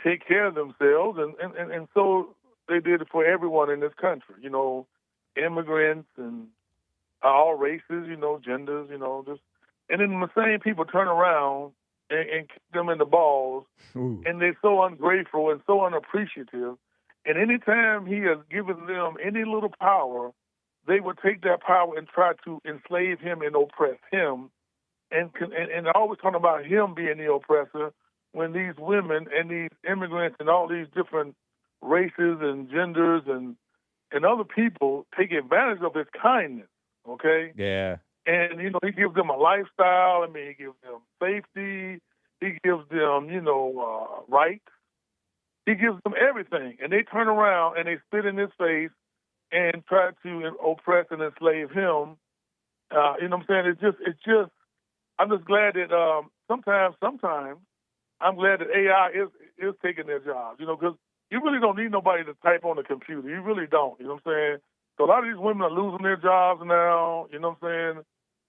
take care of themselves. And so they did it for everyone in this country, immigrants and all races, genders, just. And then the same people turn around and kick them in the balls. Ooh. And they're so ungrateful and so unappreciative. And anytime he has given them any little power, they would take that power and try to enslave him and oppress him. And always talking about him being the oppressor when these women and these immigrants and all these different races and genders and other people take advantage of his kindness, okay? Yeah. And, he gives them a lifestyle. I mean, he gives them safety. He gives them, rights. He gives them everything. And they turn around and they spit in his face and try to oppress and enslave him. You know what I'm saying? It's just, I'm just glad that sometimes I'm glad that AI is taking their jobs, because you really don't need nobody to type on the computer. You really don't, you know what I'm saying? So a lot of these women are losing their jobs now, you know what I'm saying?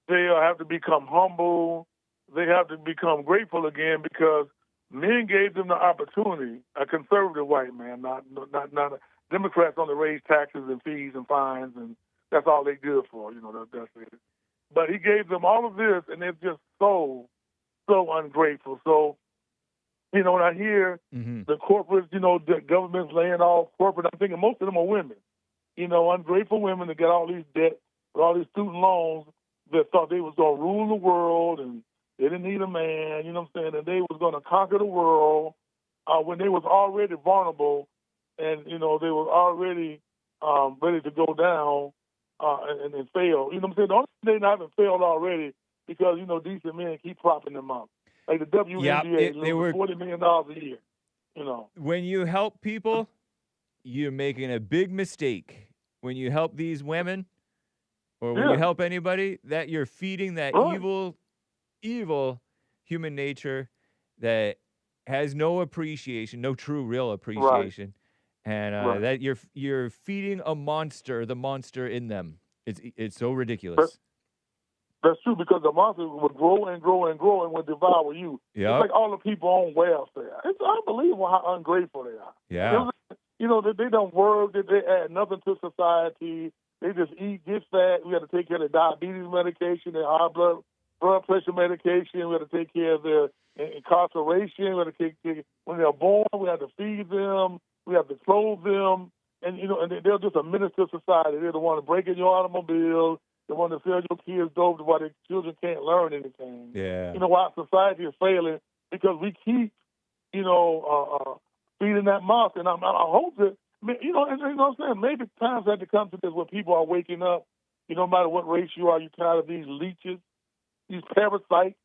They have to become humble. They have to become grateful again because men gave them the opportunity, a conservative white man, not Democrats only raise taxes and fees and fines, and that's all they good for, that's it. But he gave them all of this, and they're just so ungrateful. So, when I hear the corporates, the government's laying off corporate, I'm thinking most of them are women, ungrateful women that get all these debt, all these student loans that thought they was going to rule the world and they didn't need a man, you know what I'm saying, and they was going to conquer the world when they was already vulnerable and, they were already ready to go down and fail. You know what I'm saying? The only reason they haven't failed already because, decent men keep propping them up. Like the WNBA, they were $40 million a year, When you help people, you're making a big mistake. When you help these women or when you help anybody, that you're feeding that evil human nature that has no appreciation, no true real appreciation. Right. And that you're feeding a monster, the monster in them. It's so ridiculous. That's true because the monster would grow and grow and grow and would devour you. Yep. It's like all the people on welfare. It's unbelievable how ungrateful they are. Yeah. They don't work, they add nothing to society. They just eat, get fat. We have to take care of their diabetes medication, their high blood pressure medication. We have to take care of their incarceration. We have to take care when they're born. We have to feed them. We have to clothe them. And, and they're just a menace to society. They're the one to break in your automobile. They want to sell your kids dope while their children can't learn anything. Yeah. Why society is failing because we keep, feeding that monster. And I hope that, and you know what I'm saying? Maybe times have to come to this where people are waking up. No matter what race you are, you're tired of these leeches, these parasites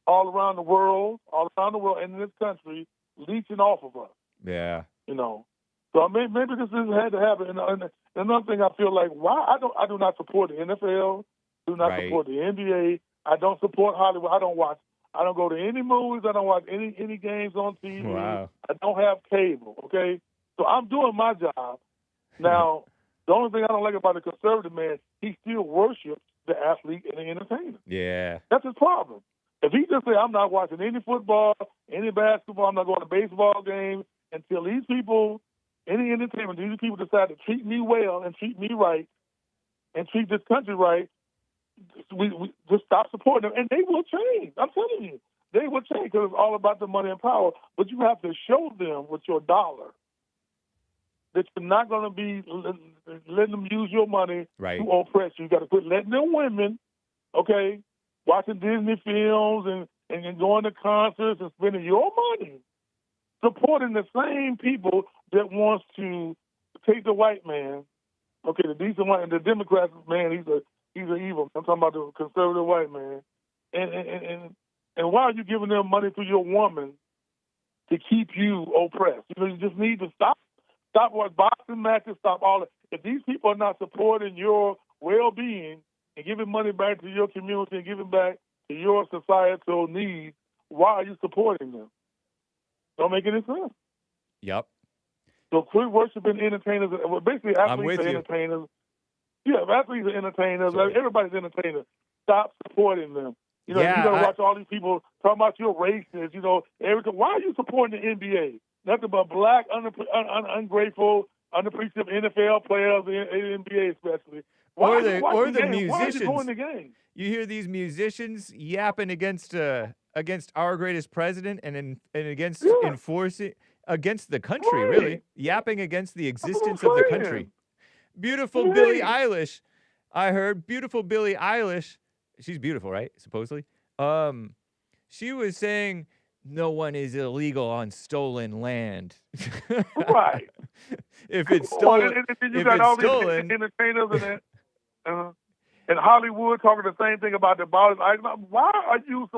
all around the world, and in this country, leeching off of us. Yeah. So maybe this had to happen. And another thing I feel like, why I do not support the NFL, do not support the NBA. I don't support Hollywood. I don't watch I don't go to any movies. I don't watch any games on TV. Wow. I don't have cable, okay? So I'm doing my job. Now, the only thing I don't like about the conservative man, he still worships the athlete and the entertainer. Yeah. That's his problem. If he just say, I'm not watching any football, any basketball, I'm not going to baseball games until these people, any entertainment, these people decide to treat me well and treat me right and treat this country right, we just stop supporting them. And they will change. I'm telling you. They will change because it's all about the money and power. But you have to show them with your dollar that you're not going to be letting them use your money to oppress you. You got to quit letting them women, okay, watching Disney films and going to concerts and spending your money supporting the same people that wants to take the white man, okay, the decent white, and the Democrats, man, he's an evil. I'm talking about the conservative white man. And why are you giving them money to your woman to keep you oppressed? You know, you just need to stop what boxing matches, stop all that. If these people are not supporting your well-being and giving money back to your community and giving back to your societal needs, why are you supporting them? Don't make any sense. Yep. So quit worshiping entertainers. Well, basically, athletes are entertainers. Yeah, athletes are entertainers. Sorry. Everybody's entertainers. Stop supporting them. You know, you got to watch all these people talking about your races. You know, everything. Why are you supporting the NBA? Nothing but black, ungrateful, unappreciative NFL players, in NBA especially. Or the musicians. Why are you doing the game? You hear these musicians yapping against our greatest president and against enforcing against the country, really yapping against the existence of the country. Beautiful Billie Eilish, I heard. Beautiful Billie Eilish. She's beautiful, right? Supposedly. She was saying no one is illegal on stolen land. Right. If it's stolen, and you got all these entertainers and Hollywood talking the same thing about the bodies. Why are you?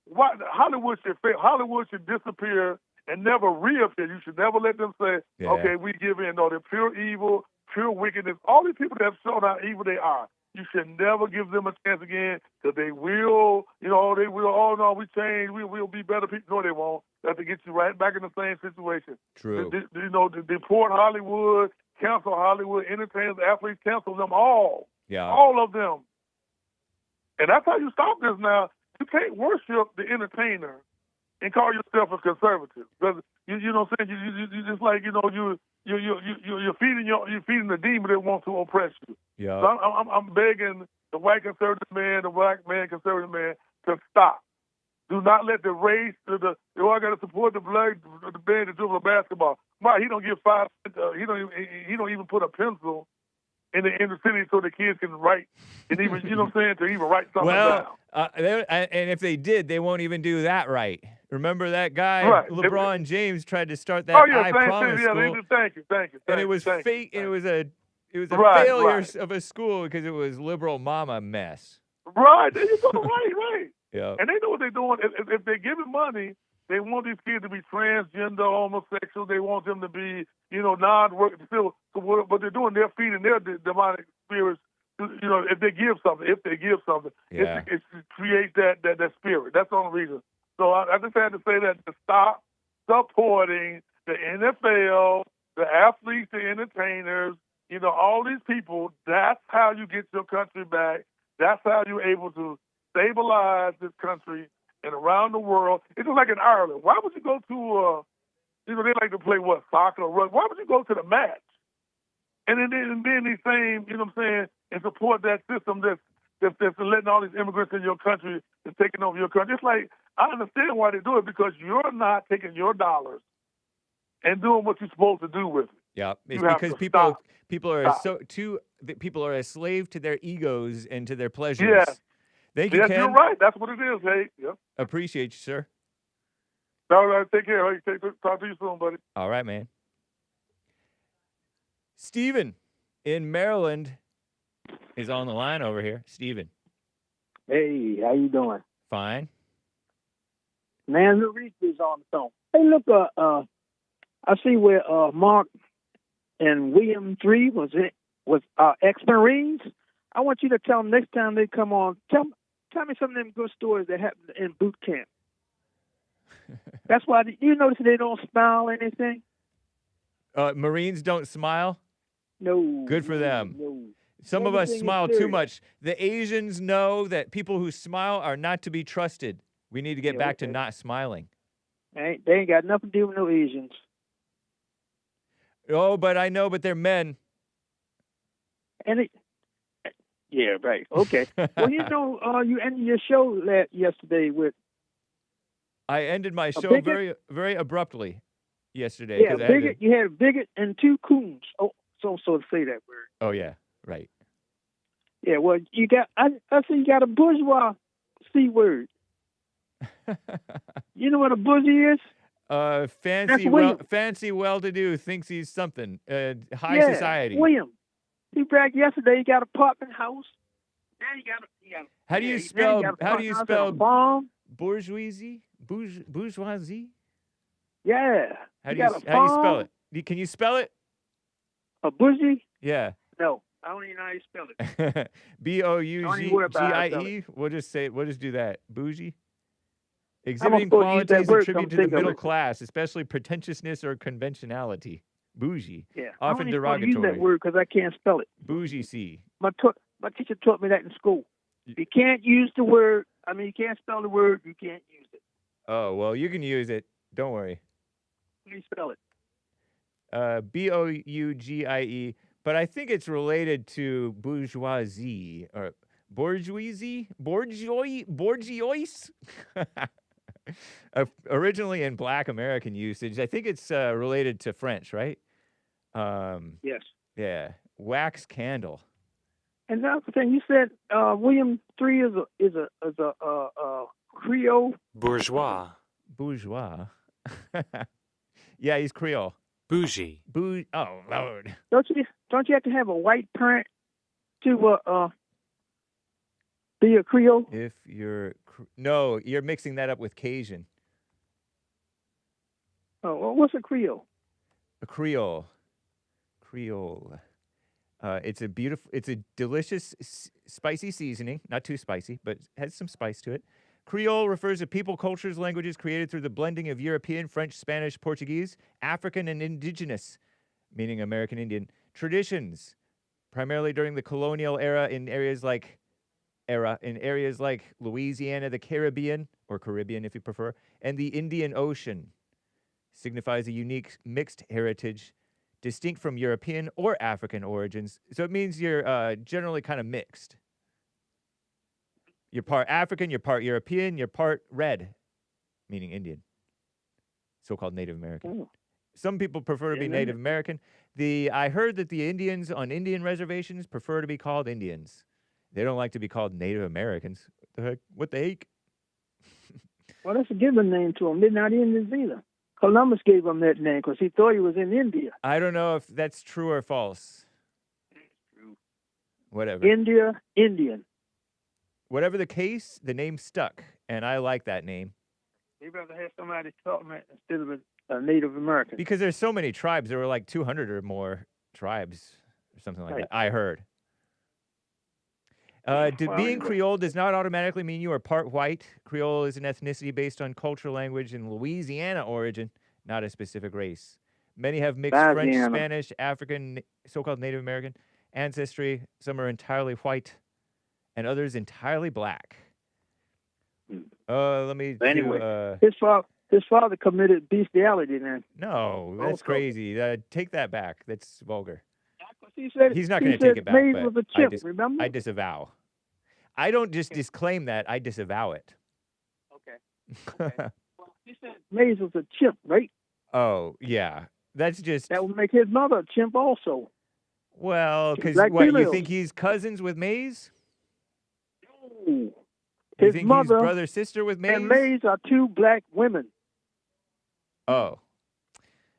Why Hollywood should fail? Hollywood should disappear and never reappear. You should never let them say, "Okay, we give in." No, they're pure evil, pure wickedness. All these people that have shown how evil they are. You should never give them a chance again because they will, they will, oh, no, we change, we'll be better people. No, they won't. They have to get you right back in the same situation. True. Deport Hollywood, cancel Hollywood, entertainers, athletes, cancel them all. Yeah. All of them. And that's how you stop this now. You can't worship the entertainer and call yourself a conservative. Because, you know what I'm saying? You just like, you're feeding the demon that wants to oppress you. Yeah. So I'm begging the white conservative man, the black man, conservative man to stop. Do not let the race, I got to support the man to dribble a basketball. Why? He don't give 5 cents. He don't even put a pencil in the inner city so the kids can write and even, you know what I'm saying, to even write something down. And if they did, they won't even do that right. Remember that guy, LeBron James, tried to start that I Promise school. Thank you. And it was fake. And it was a failure of a school because it was liberal mama mess. Right. There you go. Right. Yeah. And they know what they're doing. If they're giving money, they want these kids to be transgender, homosexual. They want them to be, non-work. So what they're doing, they're feeding their demonic spirits. If they give something, it's to create that spirit. That's the only reason. So I just had to say that to stop supporting the NFL, the athletes, the entertainers, all these people. That's how you get your country back. That's how you're able to stabilize this country and around the world. It's just like in Ireland. Why would you go to, they like to play soccer or rugby. Why would you go to the match? And then these same, and support that system that's letting all these immigrants in your country and taking over your country. It's like, I understand why they do it, because you're not taking your dollars and doing what you're supposed to do with it. Yeah, it's because people are a slave to their egos and to their pleasures. Yes. Thank you, Ken. You're right. That's what it is, Hake. Yep. Appreciate you, sir. All right, take care. Talk to you soon, buddy. All right, man. Steven in Maryland is on the line over here. Steven. Hey, how you doing? Fine. Man, the Richey is on the phone. Hey, look, I see where Mark and William 3 was ex-Marines. I want you to tell them next time they come on, tell me some of them good stories that happened in boot camp. That's why you notice they don't smile or anything. Marines don't smile. No. Good for them. No. Some of us Everything is smile too serious. much. The Asians know that people who smile are not to be trusted. We need to get back to not smiling. They ain't got nothing to do with no Asians. Oh, but I know, but they're men. And yeah, right. Okay. Well, you know, you ended your show yesterday with. I ended my show bigot? very, very abruptly yesterday. Yeah, bigot. You had a bigot and two coons. Oh, so to say that word. Oh yeah, right. Yeah, well, you got. I see you got a bourgeois C word. You know what a bougie is? Fancy, well-to-do, thinks he's something. High society. William. He bragged yesterday. He got an apartment house. Now you got. How do you spell bourgeoisie? Bourgeoisie? Yeah. How do you spell it? Can you spell it? A bougie? Yeah. No, I don't even know how you spell it. BOUGIE. We'll just do that. Bougie. Exhibiting qualities attributed to the middle class, especially pretentiousness or conventionality. Bougie. Yeah. Often I derogatory. use that word because I can't spell it. Bougie C. My teacher taught me that in school. You can't use the word. I mean, you can't spell the word. You can't use it. Oh, well, you can use it. Don't worry. Please spell it. BOUGIE. But I think it's related to bourgeoisie or bourgeoisie. Bourgeois. Originally in Black American usage, I think it's related to French, right? Yes. Yeah. Wax candle. And the other thing you said, William III is a Creole. Bourgeois. Yeah, he's Creole. Bougie. Oh Lord. Don't you have to have a white parent to be a Creole? If you're no, you're mixing that up with Cajun. Oh, well, what's a Creole? A Creole. It's a delicious, spicy seasoning. Not too spicy, but has some spice to it. Creole refers to people, cultures, languages created through the blending of European, French, Spanish, Portuguese, African, and indigenous, meaning American Indian, traditions, primarily during the colonial era in areas like Louisiana, the Caribbean, or Caribbean if you prefer, and the Indian Ocean. Signifies a unique mixed heritage, distinct from European or African origins. So it means you're generally kind of mixed. You're part African, you're part European, you're part red, meaning Indian, so-called Native American. Oh. Some people prefer to be Native American. I heard that the Indians on Indian reservations prefer to be called Indians. They don't like to be called Native Americans. What the heck? Well, that's a given name to them. They're not Indians either. Columbus gave him that name because he thought he was in India. I don't know if that's true or false. It's true. Whatever. India, Indian. Whatever the case, the name stuck, and I like that name. They'd rather have somebody talking instead of a Native American. Because there's so many tribes. There were like 200 or more tribes or something like that. I heard. Being Creole does not automatically mean you are part white. Creole is an ethnicity based on culture, language, and Louisiana origin, not a specific race. Many have mixed French, Spanish, African, so-called Native American ancestry. Some are entirely white, and others entirely black. Let me. Anyway, his father committed bestiality. Then. No, that's crazy. Take that back. That's vulgar. Said, he's not going to take it back. Was a chimp, remember? I disavow. I don't just disclaim that. I disavow it. Okay. Well, he said Mays was a chimp, right? Oh, yeah. That's just... That would make his mother a chimp also. Well, because what, you think he's cousins with Mays? No. You think he's brother, sister with Mays? And Mays are two black women. Oh.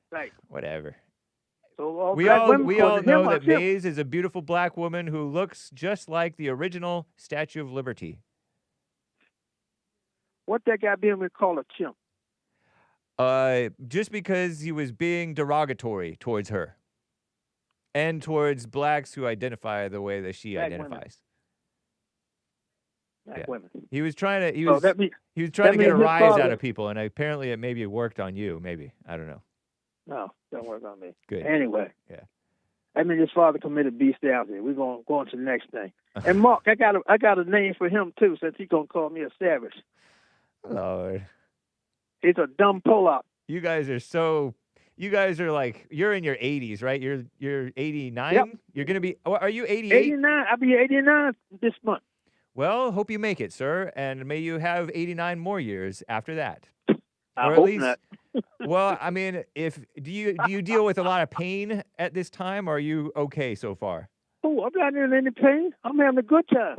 Right. Whatever. So we all know that Mays is a beautiful black woman who looks just like the original Statue of Liberty. What that guy being called a chimp? Just because he was being derogatory towards her. And towards blacks who identify the way that she identifies. Black women. He was trying to. He So was. that mean- He was trying to that get a means his rise out father- of people, and apparently it maybe worked on you. Maybe I don't know. No, don't work on me. Good. Anyway. Yeah. I mean, his father committed bestiality. We're going to go on to the next thing. And Mark, I got a name for him too, since he's gonna call me a savage. Lord. He's a dumb Pollock. You guys are so. You guys are like you're in your 80s, right? You're 89. Yep. You're gonna be. Are you 88? 89. I'll be 89 this month. Well, hope you make it, sir, and may you have 89 more years after that. I Or at hope least, not. well, I mean, do you deal with a lot of pain at this time, or are you okay so far? Oh, I'm not in any pain. I'm having a good time.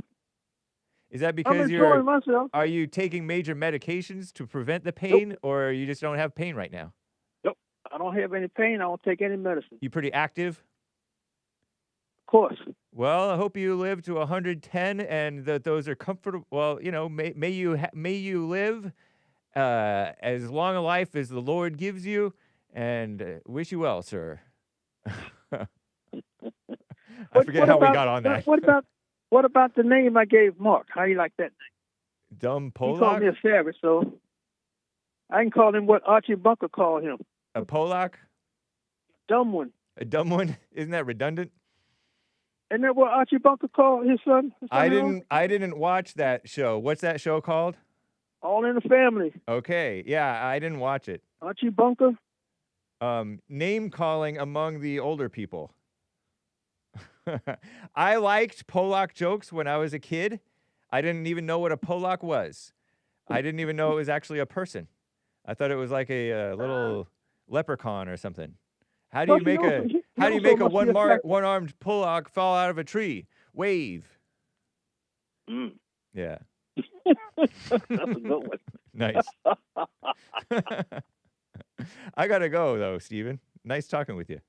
Is that I'm because enjoying myself. are you taking major medications to prevent the pain, or you just don't have pain right now? Nope. I don't have any pain. I don't take any medicine. You pretty active? Of course. Well, I hope you live to 110, and that those are comfortable. Well, may you live as long a life as the Lord gives you, and wish you well, sir. I forget how we got on that. What about the name I gave Mark? How you like that name? Dumb He called Polak? me a savage, so I can call him what Archie Bunker called him. A Polak? Dumb one. A dumb one? Isn't that redundant? Isn't that what Archie Bunker called his son? I didn't watch that show. What's that show called? All in the Family. Okay, yeah, I didn't watch it. Archie Bunker. Name calling among the older people. I liked Polak jokes when I was a kid. I didn't even know what a Polak was. I didn't even know it was actually a person. I thought it was like a little leprechaun or something. How do you make a one-armed Polak fall out of a tree? Wave. Mm. Yeah. That's a good one. Nice. I gotta go though, Steven. Nice talking with you.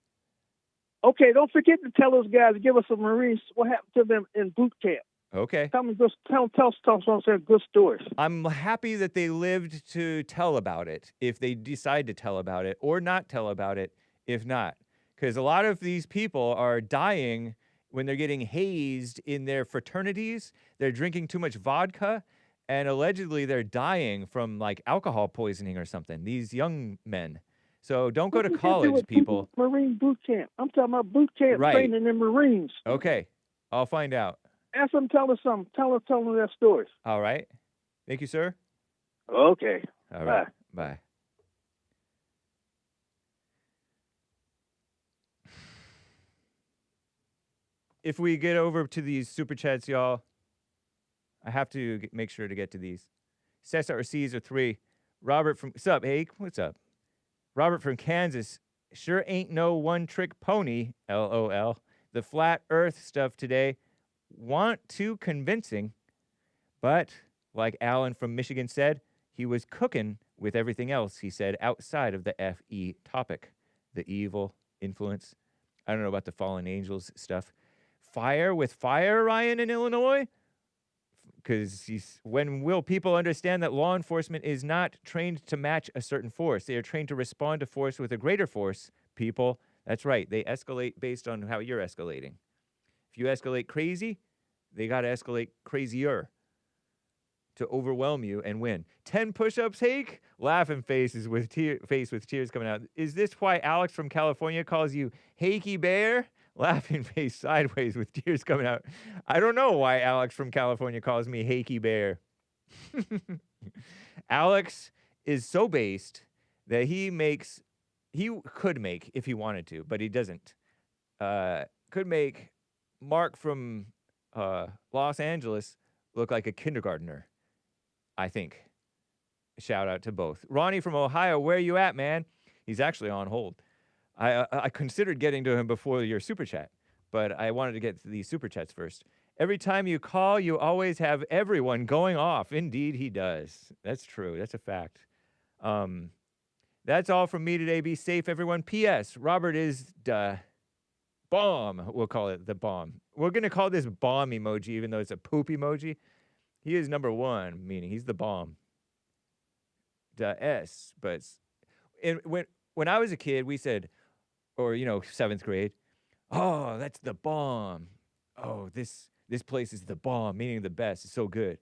Okay, don't forget to tell those guys, give us some Marines, what happened to them in boot camp. Okay. Tell some good stories. I'm happy that they lived to tell about it, if they decide to tell about it, or not tell about it if not. Because a lot of these people are dying when they're getting hazed in their fraternities. They're drinking too much vodka, and allegedly they're dying from like alcohol poisoning or something, these young men. So don't go to college, people. Marine boot camp. I'm talking about boot camp Right. training in Marines. Okay, I'll find out. Ask them, tell us something. Tell them their stories. All right. Thank you, sir. Okay. All right. Bye. If we get over to these super chats, y'all, I have to make sure to get to these. Cesar or Cesar 3. Robert from... What's up, Hake? What's up? Robert from Kansas. Sure ain't no one-trick pony, LOL. The flat earth stuff today. Want too convincing. But, like Alan from Michigan said, he was cooking with everything else he said outside of the FE topic. The evil influence. I don't know about the fallen angels stuff. Fire with fire, Ryan, in Illinois? Because when will people understand that law enforcement is not trained to match a certain force? They are trained to respond to force with a greater force, people. That's right. They escalate based on how you're escalating. If you escalate crazy, they got to escalate crazier to overwhelm you and win. 10 push-ups, Hake? Laughing faces with tears coming out. Is this why Alex from California calls you Hakey Bear? Laughing face sideways with tears coming out. I don't know why Alex from California calls me Hakey Bear. Alex is so based that he could make, if he wanted to, but he doesn't, could make Mark from Los Angeles look like a kindergartner, I think. Shout out to both. Ronnie from Ohio, where you at, man? He's actually on hold. I considered getting to him before your super chat, but I wanted to get to these super chats first. Every time you call, you always have everyone going off. Indeed, he does. That's true. That's a fact. That's all from me today. Be safe, everyone. P.S. Robert is the bomb. We'll call it the bomb. We're going to call this bomb emoji, even though it's a poop emoji. He is number one, meaning he's the bomb. The S, but when I was a kid, we said, or, 7th grade, oh, that's the bomb. Oh, this place is the bomb, meaning the best. It's so good.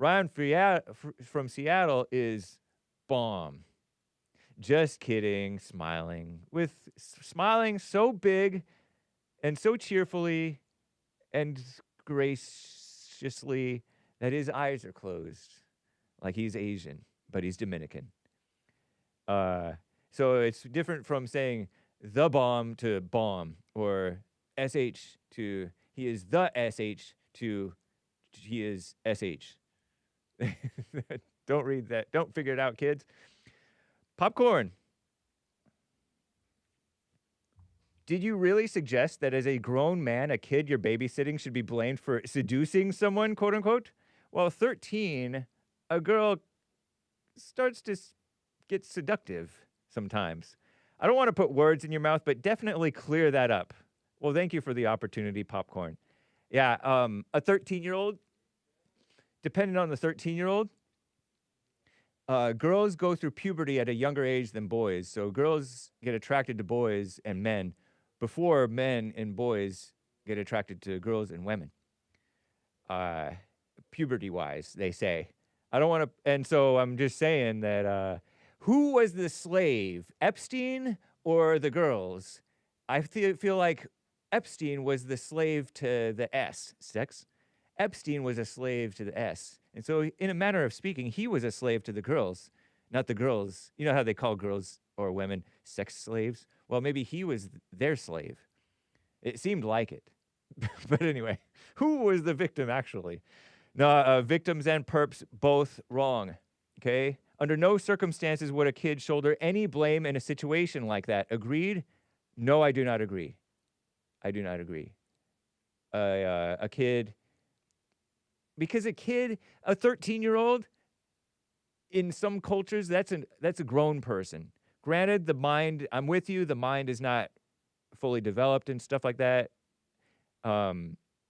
Ryan from Seattle is bomb. Just kidding, smiling so big and so cheerfully and graciously that his eyes are closed, like he's Asian, but he's Dominican. So it's different from saying the bomb to bomb, or SH to he is the SH to he is SH. Don't read that. Don't figure it out, kids. Popcorn. Did you really suggest that as a grown man, a kid you're babysitting should be blamed for seducing someone, quote unquote? Well, 13, a girl starts to get seductive sometimes. I don't want to put words in your mouth, but definitely clear that up. Well, thank you for the opportunity, Popcorn. Yeah, a 13-year-old, depending on the 13-year-old, girls go through puberty at a younger age than boys. So girls get attracted to boys and men before men and boys get attracted to girls and women. Puberty-wise, they say. I don't want to, and so I'm just saying that who was the slave, Epstein or the girls? I feel like Epstein was the slave to the S, sex. Epstein was a slave to the S. And so in a manner of speaking, he was a slave to the girls, not the girls. You know how they call girls or women sex slaves? Well, maybe he was their slave. It seemed like it. But anyway, who was the victim actually? No, victims and perps both wrong, okay? Under no circumstances would a kid shoulder any blame in a situation like that. Agreed? No, I do not agree. I do not agree. A kid, because a kid, a 13-year-old, in some cultures, that's a grown person. Granted, the mind, I'm with you, the mind is not fully developed and stuff like that.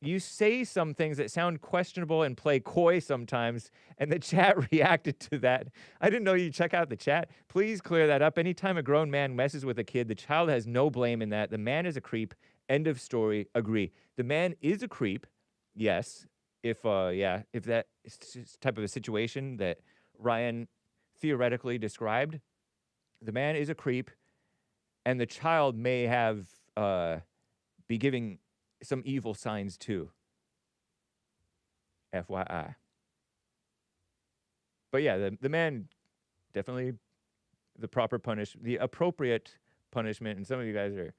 You say some things that sound questionable and play coy sometimes, and the chat reacted to that. I didn't know you check out the chat. Please clear that up. Anytime a grown man messes with a kid, the child has no blame in that. The man is a creep. End of story. Agree. The man is a creep. Yes. If that type of a situation that Ryan theoretically described, the man is a creep, and the child may have be giving some evil signs too. FYI. But yeah, the man definitely the appropriate punishment, and some of you guys are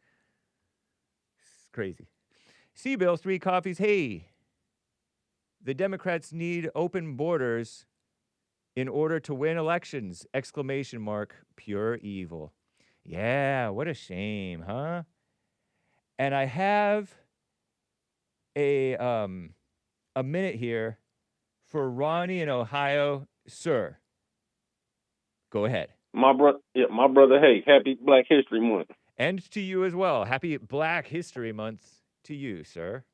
crazy. CBILL, 3 coffees. Hey, the Democrats need open borders in order to win elections! ! Pure evil. Yeah, what a shame, huh? And I have a minute here for RONNIE in Ohio. Sir, go ahead. My brother Hake, happy Black History Month. And to you as well. Happy Black History Month to you, sir.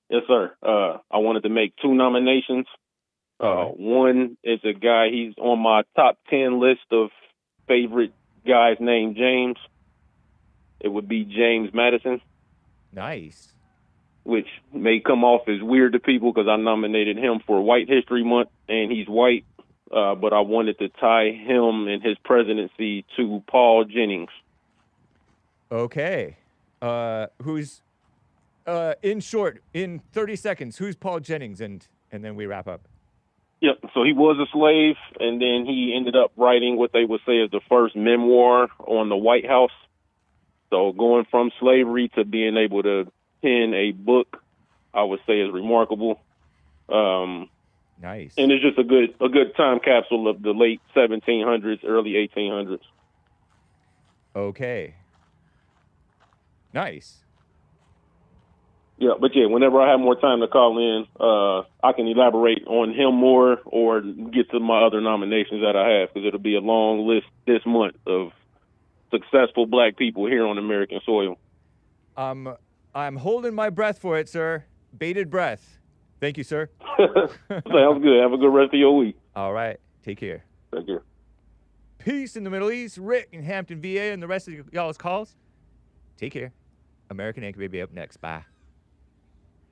Yes, sir. I wanted to make 2 nominations. One is a guy, he's on my top 10 list of favorite guys named James. It would be James Madison. Nice. Which may come off as weird to people because I nominated him for White History Month, and he's white. But I wanted to tie him and his presidency to Paul Jennings. Okay. Who's, in short, in 30 seconds, who's Paul Jennings? And then we wrap up. Yep. So he was a slave, and then he ended up writing what they would say is the first memoir on the White House. So going from slavery to being able to pen a book, I would say is remarkable. Nice. And it's just a good time capsule of the late 1700s, early 1800s. Okay. Nice. Yeah, but yeah, whenever I have more time to call in, I can elaborate on him more or get to my other nominations that I have, because it'll be a long list this month of successful Black people here on American soil. I'm holding my breath for it, sir. Bated breath. Thank you, sir. Sounds good. Have a good rest of your week. All right. Take care. Take care. Peace in the Middle East. Rick in Hampton, VA, and the rest of y'all's calls. Take care. American Anchor Baby up next. Bye.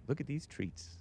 Look at these treats.